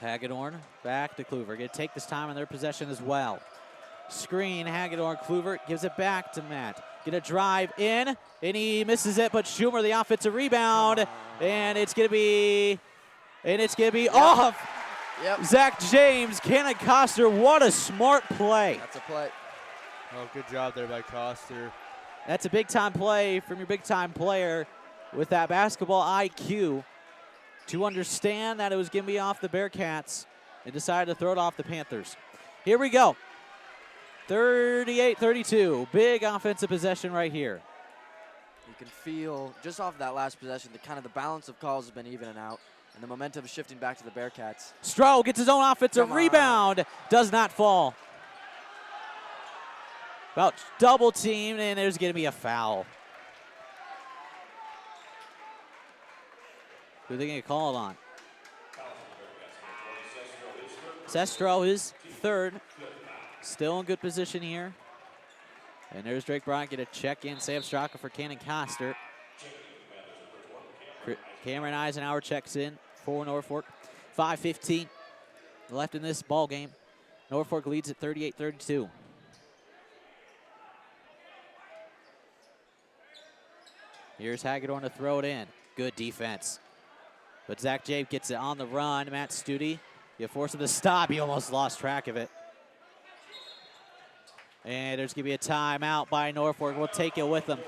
Hagedorn back to Kluver. Going to take this time on their possession as well. Screen, Hagedorn, Kluver gives it back to Matt. Going to drive in, and he misses it, but Schumer, the offensive rebound, and it's going to be off. Yep. Zach James, Cannon Coster, what a smart play. That's a play. Oh, good job there by Coster. That's a big-time play from your big-time player with that basketball IQ to understand that it was going to be off the Bearcats and decided to throw it off the Panthers. Here we go. 38-32. Big offensive possession right here. You can feel, just off that last possession, the balance of calls has been evening out, and the momentum is shifting back to the Bearcats. Stroh gets his own offensive rebound. Does not fall. About double teamed, and there's going to be a foul. Who are they going to call it on? Sestro is third. Still in good position here. And there's Drake Bryant going to check in. Sam Straka for Cannon Coster. Cameron Eisenhower checks in for Norfolk. 5:15 left in this ball game. Norfolk leads at 38-32. Here's Hagedorn to throw it in. Good defense. But Zach Jabe gets it on the run. Matt Studi, you force him to stop. He almost lost track of it. And there's going to be a timeout by Norfolk. We'll take it with them.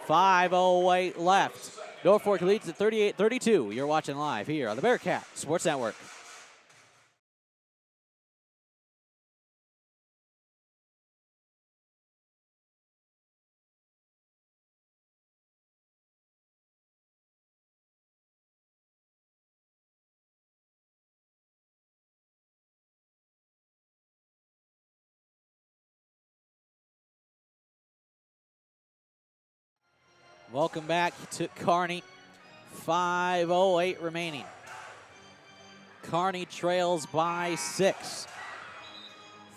5:08 left. Norfolk leads at 38-32. You're watching live here on the Bearcat Sports Network. Welcome back to Kearney. 5:08 remaining. Kearney trails by 6.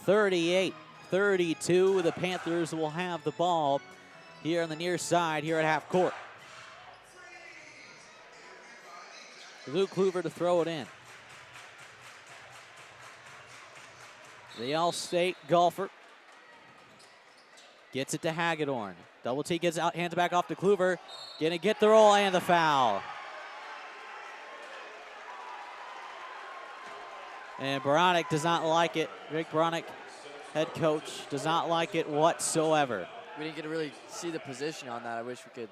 38-32. The Panthers will have the ball here on the near side here at half court. Luke Kluver to throw it in. The All-State golfer gets it to Hagedorn. Double T gets out, hands back off to Kluver. Gonna get the roll and the foul. And Baranek does not like it. Rick Baranek, head coach, does not like it whatsoever. We didn't get to really see the position on that. I wish we could.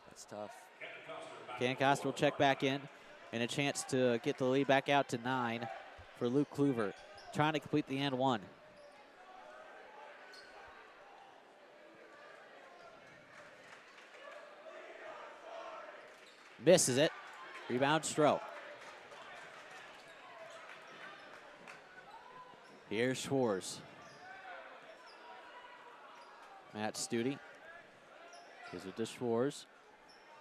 That's tough. Cannon Coster will check back in, and a chance to get the lead back out to 9. for Luke Kluver, trying to complete the and one. Misses it. Rebound, Stroh. Here's Schwartz. Matt Stute gives it to Schwartz.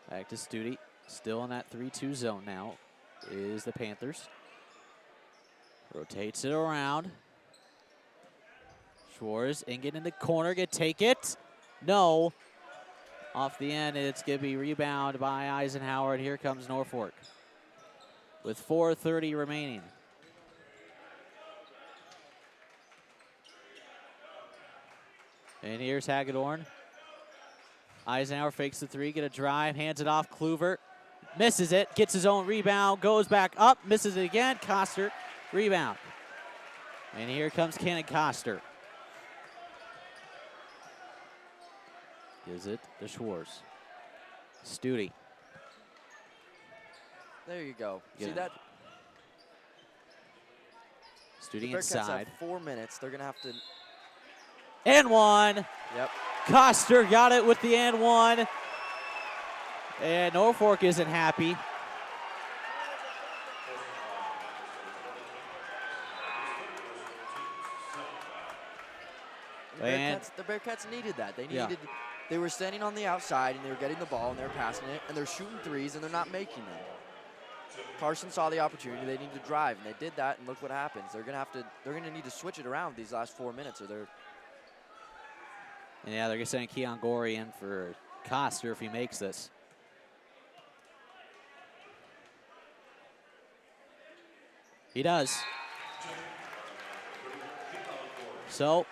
Back to Stute. Still in that 3-2 zone now is the Panthers. Rotates it around. Schwartz, Ingen in the corner, gonna take it. No. Off the end, it's gonna be rebound by Eisenhower, and here comes Norfolk with 4:30 remaining. And here's Hagedorn. Eisenhower fakes the three, gonna drive, hands it off, Kluver. Misses it, gets his own rebound, goes back up, misses it again. Coster, rebound. And here comes Cannon Coster. Gives it to Schwartz. Stute. There you go. Yeah. See that? Stute The Bearcats inside. have 4 minutes. They're going to have to. And one. Yep. Coster got it with the and one. And Norfolk isn't happy. The Bearcats needed that. They were standing on the outside and they were getting the ball and they were passing it and they're shooting threes and they're not making them. Carson saw the opportunity. They need to drive and they did that, and look what happens. They're gonna need to switch it around these last 4 minutes, or they're. Yeah, they're gonna send Keon Gorey in for Coster if he makes this. He does. So,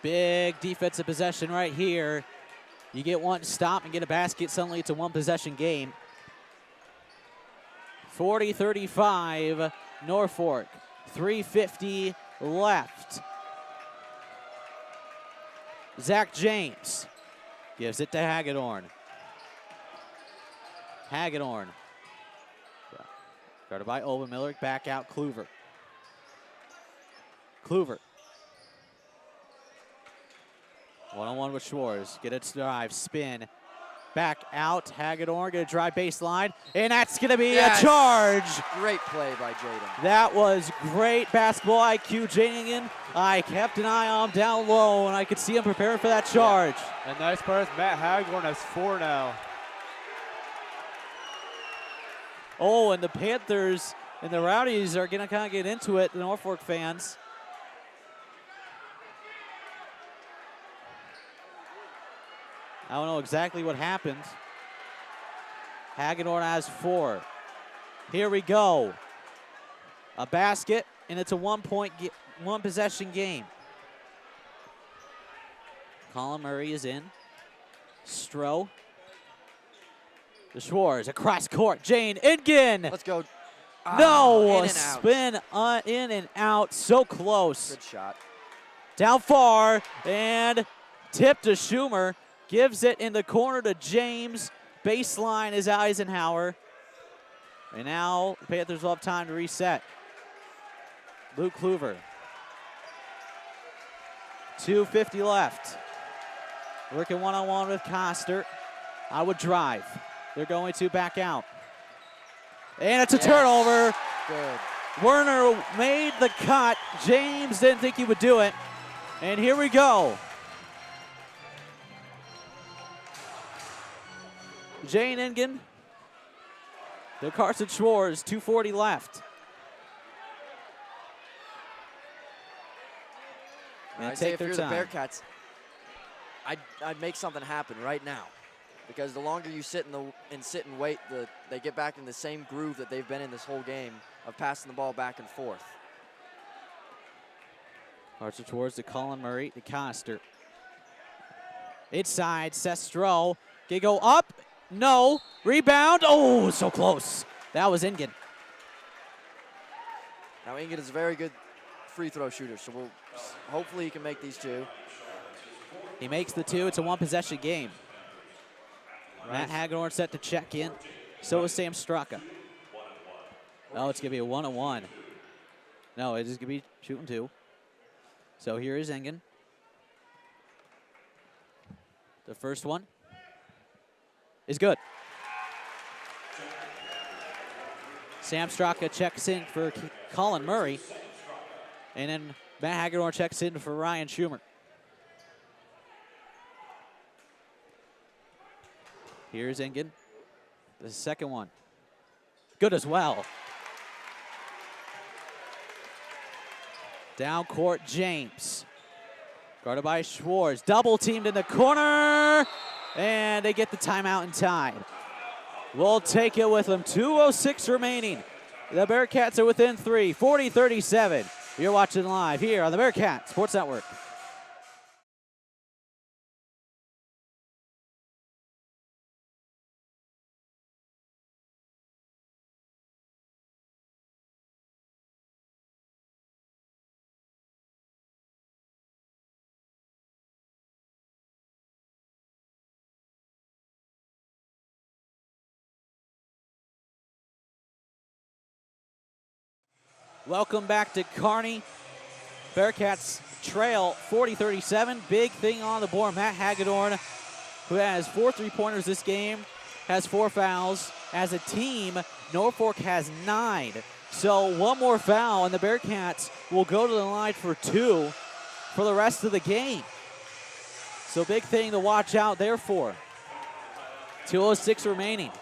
big defensive possession right here. You get one stop and get a basket, suddenly it's a one-possession game. 40-35, Norfolk. 3:50 left. Zach James gives it to Hagedorn. Hagedorn. Guarded by Obermiller, back out Kluver. Kluver. One-on-one with Schwartz. Get it to drive, spin. Back out, Hagedorn gonna drive baseline, and that's gonna be a charge. Great play by Jaden. That was great basketball IQ, Jaden. I kept an eye on him down low, and I could see him preparing for that charge. And nice part is Matt Hagedorn has 4 now. Oh, and the Panthers and the Rowdies are gonna kind of get into it, the Norfolk fans. I don't know exactly what happened. Hagedorn has 4. Here we go. A basket, and it's a one-possession game. Colin Murray is in. Stroh. The Schwartz across court. Jane Ingen. Let's go. No, in and out. spin in and out. So close. Good shot. Down far, and tip to Schumer. Gives it in the corner to James. Baseline is Eisenhower. And now the Panthers will have time to reset. Luke Kluver. 2:50 left. Working one-on-one with Coster. I would drive. They're going to back out. And it's a turnover. Good. Werner made the cut. James didn't think he would do it. And here we go. Jane Ingen to Carson Schwartz, 2:40 left. I say if you're the Bearcats, I'd make something happen right now, because the longer you sit and wait, they get back in the same groove that they've been in this whole game of passing the ball back and forth. Carson Schwartz to Colin Murray to Coster. Inside, Seth Stroh. Can go up? No. Rebound. Oh, so close. That was Ingen. Now Ingen is a very good free throw shooter, so hopefully he can make these 2. He makes the 2. It's a one-possession game. Matt Hagedorn set to check in. So is Sam Straka. Oh, it's going to be a 1-on-1. No, it is going to be shooting 2. So here is Engen. The first one is good. Sam Straka checks in for Colin Murray. And then Matt Hagedorn checks in for Ryan Schumer. Here's Engen. The second one. Good as well. Down court, James. Guarded by Schwartz. Double teamed in the corner. And they get the timeout in time. We'll take it with them. 2:06 remaining. The Bearcats are within 3, 40-37. You're watching live here on the Bearcat Sports Network. Welcome back to Kearney. Bearcats trail 40-37. Big thing on the board. Matt Hagedorn, who has 4 3-pointers this game, has 4 fouls. As a team, Norfolk has 9. So one more foul, and the Bearcats will go to the line for 2 for the rest of the game. So big thing to watch out there for. 2:06 remaining.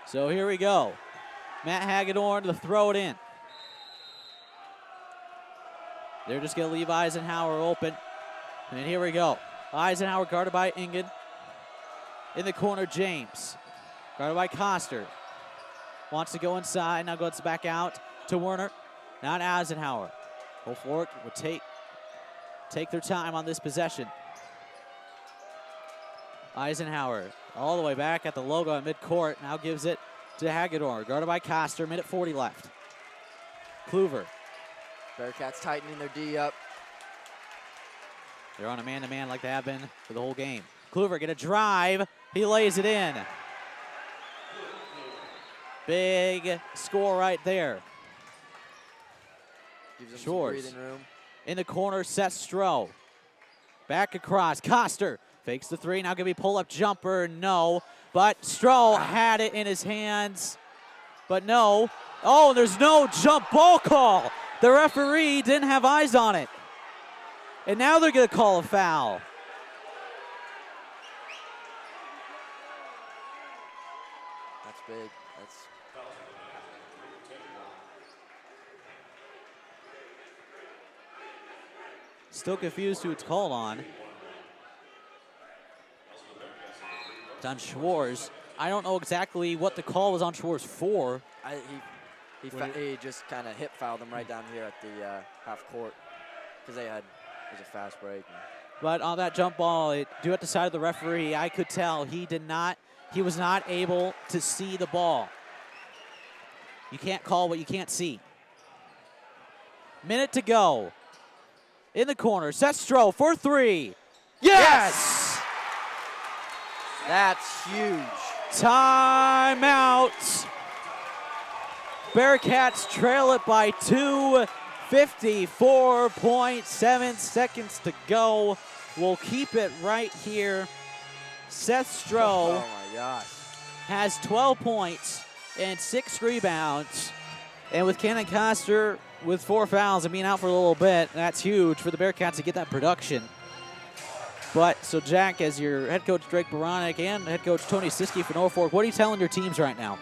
So here we go. Matt Hagedorn to throw it in. They're just going to leave Eisenhower open. And here we go. Eisenhower guarded by Engen. In the corner, James. Guarded by Coster. Wants to go inside. Now goes back out to Werner. Not Eisenhower. Norfolk will take their time on this possession. Eisenhower all the way back at the logo at midcourt. Now gives it to Hagedorn. Guarded by Coster. Minute 40 left. Kluver. Bearcats tightening their D up. They're on a man-to-man like they have been for the whole game. Kluver get a drive. He lays it in. Big score right there. Gives them some Shores. breathing room. In the corner, Seth Stroh. Back across. Coster fakes the 3. Now going to be pull-up jumper. No. But Stroh had it in his hands. But no. Oh, there's no jump ball call. The referee didn't have eyes on it. And now they're going to call a foul. That's big. That's Still confused who it's called on. It's on Schwartz. I don't know exactly what the call was on Schwartz for. he just kind of hip fouled them right down here at the half court because it was a fast break. But on that jump ball, due at the side of the referee, I could tell he was not able to see the ball. You can't call what you can't see. Minute to go. In the corner, Seth Stroh for 3. Yes! That's huge. Timeout. Bearcats trail it by 2. 54.7 seconds to go. We'll keep it right here. Seth Stroh Oh my gosh. has 12 points and 6 rebounds. And with Cannon Coster with 4 fouls and being out for a little bit, that's huge for the Bearcats to get that production. But, so Jack, as your head coach Drake Baranek and head coach Tony Siski for Norfolk, what are you telling your teams right now?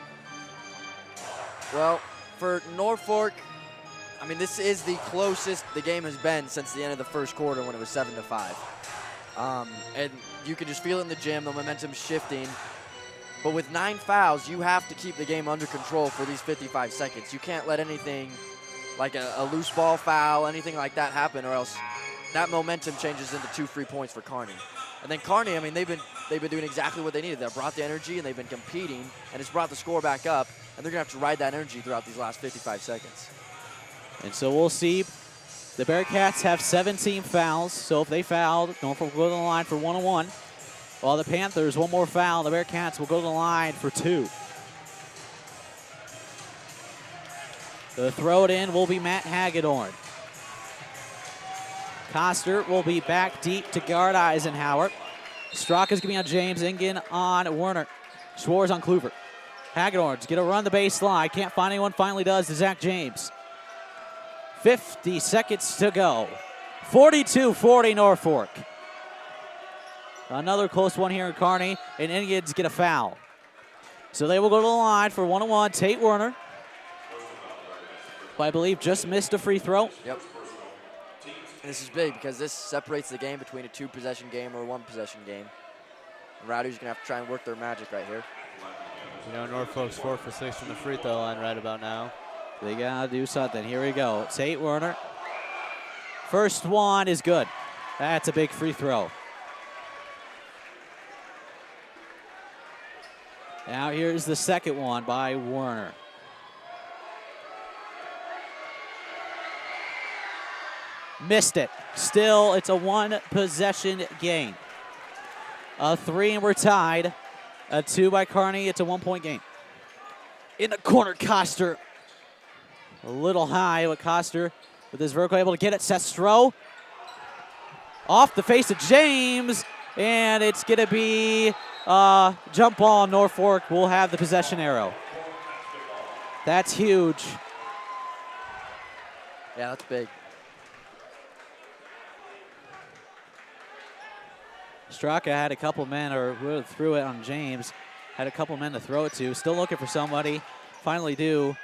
Well, for Norfolk, I mean, this is the closest the game has been since the end of the first quarter when it was 7-5. And you can just feel it in the gym, the momentum's shifting. But with 9 fouls, you have to keep the game under control for these 55 seconds. You can't let anything like a loose ball foul, anything like that happen, or else that momentum changes into 2 free points for Kearney. And then Kearney, I mean, they've been doing exactly what they needed. They brought the energy, and they've been competing, and it's brought the score back up, and they're going to have to ride that energy throughout these last 55 seconds. And so we'll see. The Bearcats have 17 fouls, so if they fouled, Norfolk will go to the line for 1-on-1. While the Panthers, one more foul, the Bearcats will go to the line for 2. The throw it in will be Matt Hagedorn. Coster will be back deep to guard Eisenhower. Straka's going to be on James, Ingen on Werner. Schwartz on Kluver. Hagedorn's going to run the baseline. Can't find anyone, finally does to Zach James. 50 seconds to go. 42-40 Norfolk. Another close one here in Kearney, and Indians get a foul. So they will go to the line for 1-on-1. Tate Werner, who I believe just missed a free throw. Yep. And this is big because this separates the game between a 2-possession game or a 1-possession game. The Rowdies are going to have to try and work their magic right here. You know, Norfolk's 4 for 6 from the free throw line right about now. They got to do something. Here we go. Tate Werner. First one is good. That's a big free throw. Now here's the second one by Werner. Missed it. Still, it's a 1-possession game. A 3 and we're tied. A 2 by Kearney. It's a 1-point game. In the corner, Coster. A little high, but Coster with his vertical able to get it. Sestro. Off the face of James. And it's going to be jump ball. Norfolk will have the possession arrow. That's huge. Yeah, that's big. Straka had a couple men, or threw it on James. Had a couple men to throw it to. Still looking for somebody. Finally do.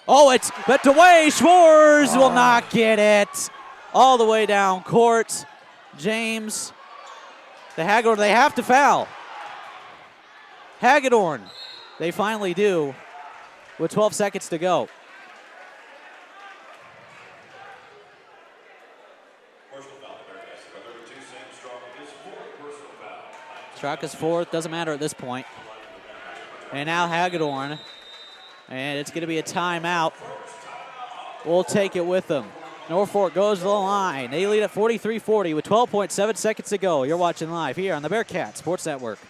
Oh, it's but away. Schwartz will not get it. All the way down court. James. The Hagedorn, they have to foul. Hagedorn, they finally do with 12 seconds to go. Personal foul, the Bearcats. Number 32, Sam Strong, his 4th personal foul. Straka's 4th, doesn't matter at this point. And now Hagedorn, and it's going to be a timeout. We'll take it with them. Norfolk goes to the line. They lead at 43-40 with 12.7 seconds to go. You're watching live here on the Bearcat Sports Network.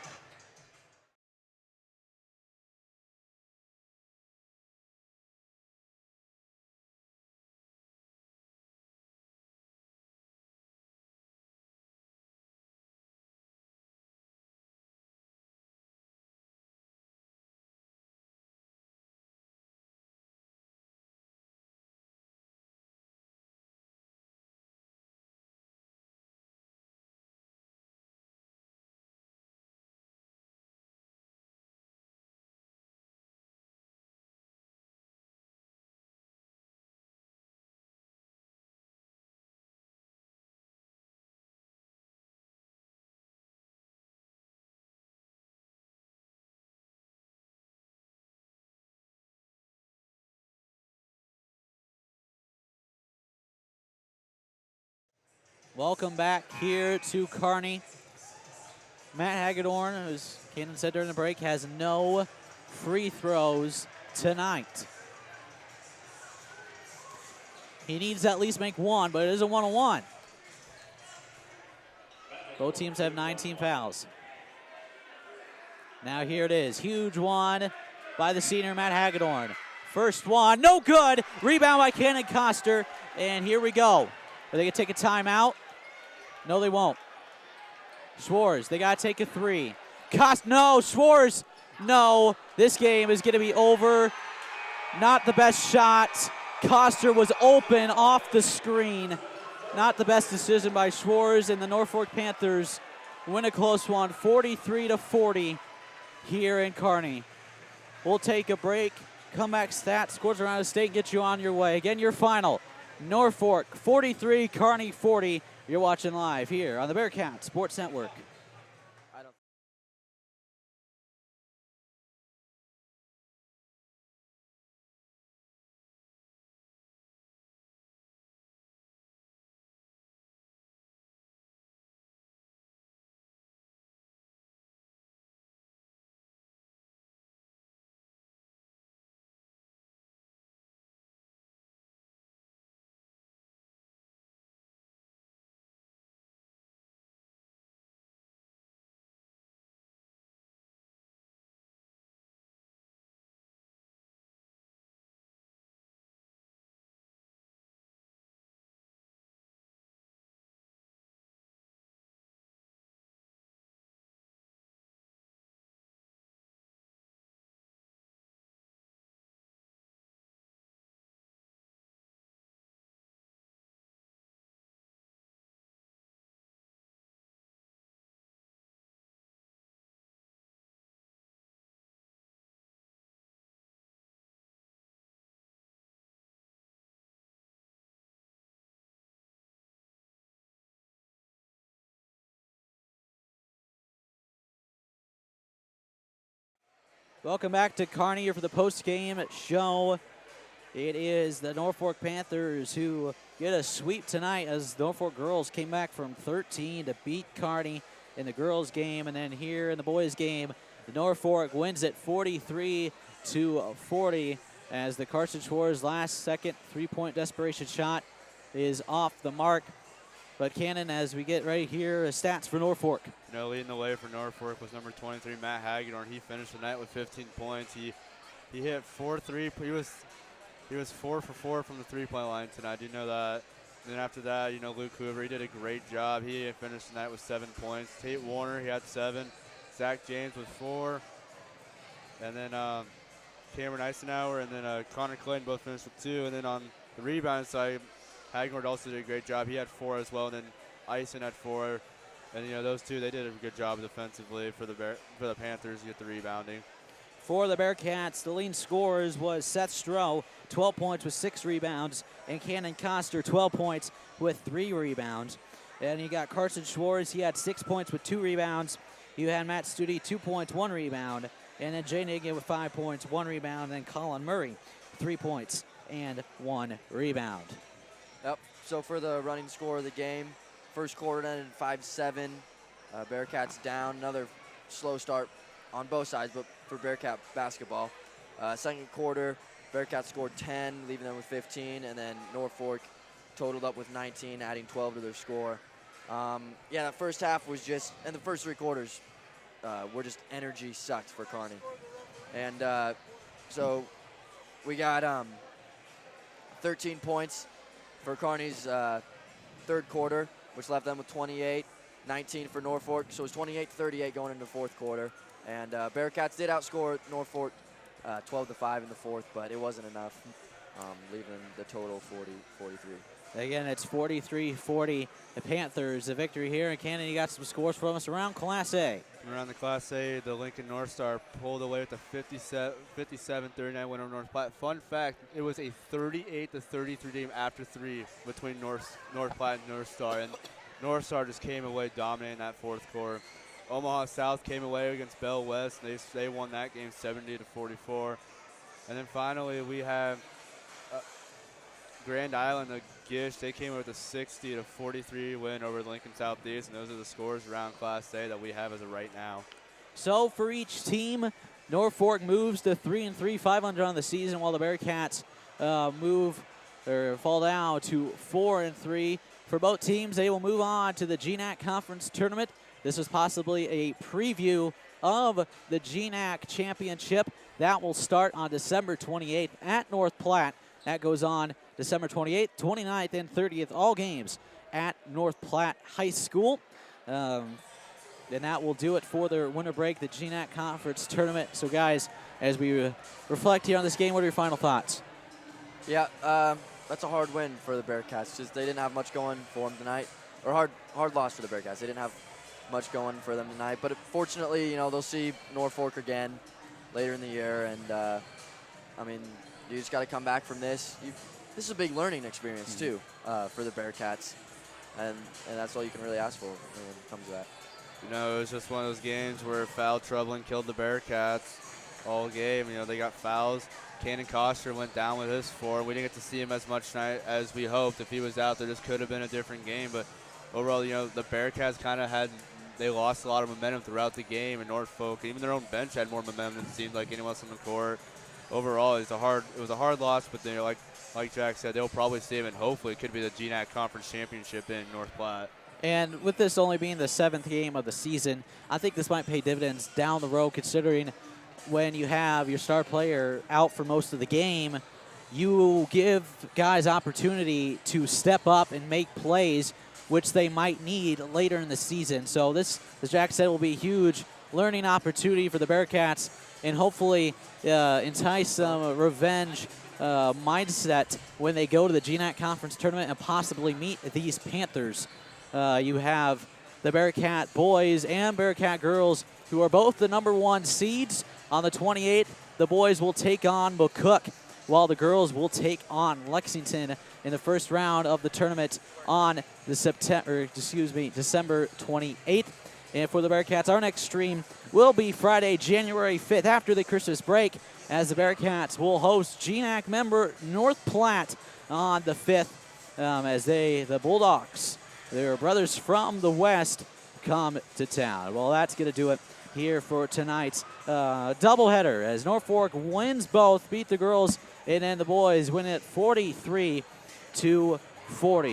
Welcome back here to Kearney. Matt Hagedorn, as Cannon said during the break, has no free throws tonight. He needs to at least make one, but it is a 1-on-1. Both teams have 19 fouls. Now here it is. Huge one by the senior Matt Hagedorn. First one, no good. Rebound by Cannon Coster. And here we go. Are they going to take a timeout? No, they won't. Schwartz, they got to take a 3. No, Schwartz, no. This game is going to be over. Not the best shot. Coster was open off the screen. Not the best decision by Schwartz, and the Norfolk Panthers win a close one, 43-40 here in Kearney. We'll take a break. Come back, stats, scores around the state, get you on your way. Again, your final, Norfolk 43, Kearney 40. You're watching live here on the Bearcat Sports Network. Welcome back to Kearney here for the post-game show. It is the Norfolk Panthers who get a sweep tonight as Norfolk girls came back from 13 to beat Kearney in the girls' game. And then here in the boys' game, the Norfolk wins it 43-40 as the Carson Schwartz last-second three-point desperation shot is off the mark. But Cannon, as we get right here, stats for Norfolk. You know, leading the way for Norfolk was number 23, Matt Hagedorn. He finished the night with 15 points. He hit 4 3. He was 4 for 4 from the three-point line tonight. Do you know that? And then after that, you know, Luke Hoover, he did a great job. He finished the night with 7 points. Tate Warner, he had 7. Zach James with 4. And then Cameron Eisenhower and then Connor Clayton both finished with 2. And then on the rebound side, Hagedorn also did a great job. He had 4 as well. And then Eisen had 4. And, you know, those two, they did a good job defensively for the Panthers to get the rebounding. For the Bearcats, the leading scorers was Seth Stroh, 12 points with 6 rebounds, and Cannon Coster, 12 points with 3 rebounds. And you got Carson Schwartz, he had 6 points with 2 rebounds. You had Matt Studi, 2 points, 1 rebound. And then Jay Nigan with 5 points, 1 rebound. And then Colin Murray, 3 points and 1 rebound. Yep. So for the running score of the game, first quarter ended 5-7. Bearcats down. Another slow start on both sides, but for Bearcat basketball. Second quarter, Bearcats scored 10, leaving them with 15, and then Norfolk totaled up with 19, adding 12 to their score. Yeah, that first half was just, and the first 3 quarters were just energy sucked for Kearney. And so we got 13 points for Kearney's third quarter, which left them with 28, 19 for Norfolk. So it was 28-38 going into the fourth quarter. And Bearcats did outscore Norfolk 12-5 in the fourth, but it wasn't enough, leaving the total 40-43. Again, it's 43-40. The Panthers, the victory here. And Cannon, you got some scores from us around Class A. Around the Class A, the Lincoln North Star pulled away with a 57-39 win over North Platte. Fun fact, it was a 38-33 game after 3 between North Platte and North Star. And North Star just came away dominating that fourth quarter. Omaha South came away against Bell West, and they won that game 70-44. And then finally we have Grand Island, the Gish, they came away with a 60-43 win over Lincoln Southeast, and those are the scores around Class A that we have as of right now. So for each team, Norfolk moves to 3-3, 500 on the season, while the Bearcats fall down to 4-3. For both teams, they will move on to the GNAC Conference Tournament. This is possibly a preview of the GNAC Championship. That will start on December 28th at North Platte. That goes on December 28th, 29th, and 30th, all games at North Platte High School. And that will do it for their winter break, the GNAC Conference Tournament. So, guys, as we reflect here on this game, what are your final thoughts? Yeah, that's a hard win for the Bearcats. Just they didn't have much going for them tonight, or hard loss for the Bearcats. They didn't have much going for them tonight, but fortunately, you know, they'll see Norfolk again later in the year, and I mean, you just got to come back from this. This is a big learning experience too for the Bearcats, and that's all you can really ask for when it comes to that. You know, it was just one of those games where foul troubling killed the Bearcats all game. You know, they got fouls. Cannon Coster went down with his 4. We didn't get to see him as much tonight as we hoped. If he was out there, this could have been a different game. But overall, you know, the Bearcats kind of they lost a lot of momentum throughout the game. And Norfolk, even their own bench, had more momentum than it seemed like anyone else on the court. Overall, it was a hard loss. But then, like Jack said, they'll probably save it. And hopefully, it could be the GNAC Conference Championship in North Platte. And with this only being the 7th game of the season, I think this might pay dividends down the road, considering when you have your star player out for most of the game, you give guys opportunity to step up and make plays, which they might need later in the season. So this, as Jack said, will be a huge learning opportunity for the Bearcats, and hopefully entice some revenge mindset when they go to the GNAC Conference Tournament and possibly meet these Panthers. You have the Bearcat boys and Bearcat girls, who are both the #1 seeds. On the 28th, the boys will take on McCook, while the girls will take on Lexington in the first round of the tournament on December 28th. And for the Bearcats, our next stream will be Friday, January 5th after the Christmas break, as the Bearcats will host GNAC member North Platte on the 5th as the Bulldogs, their brothers from the West, come to town. Well, that's going to do it here for tonight's doubleheader as Norfolk wins both, beat the girls, and then the boys win it 43-40.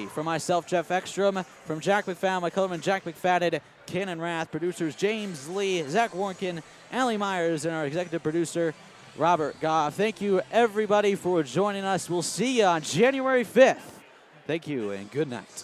For myself, Jeff Ekstrom, from Jack McFadden, my colorman Jack McFadden, Cannon Rath, producers James Lee, Zach Warnkin, Allie Myers, and our executive producer, Robert Goff. Thank you, everybody, for joining us. We'll see you on January 5th. Thank you, and good night.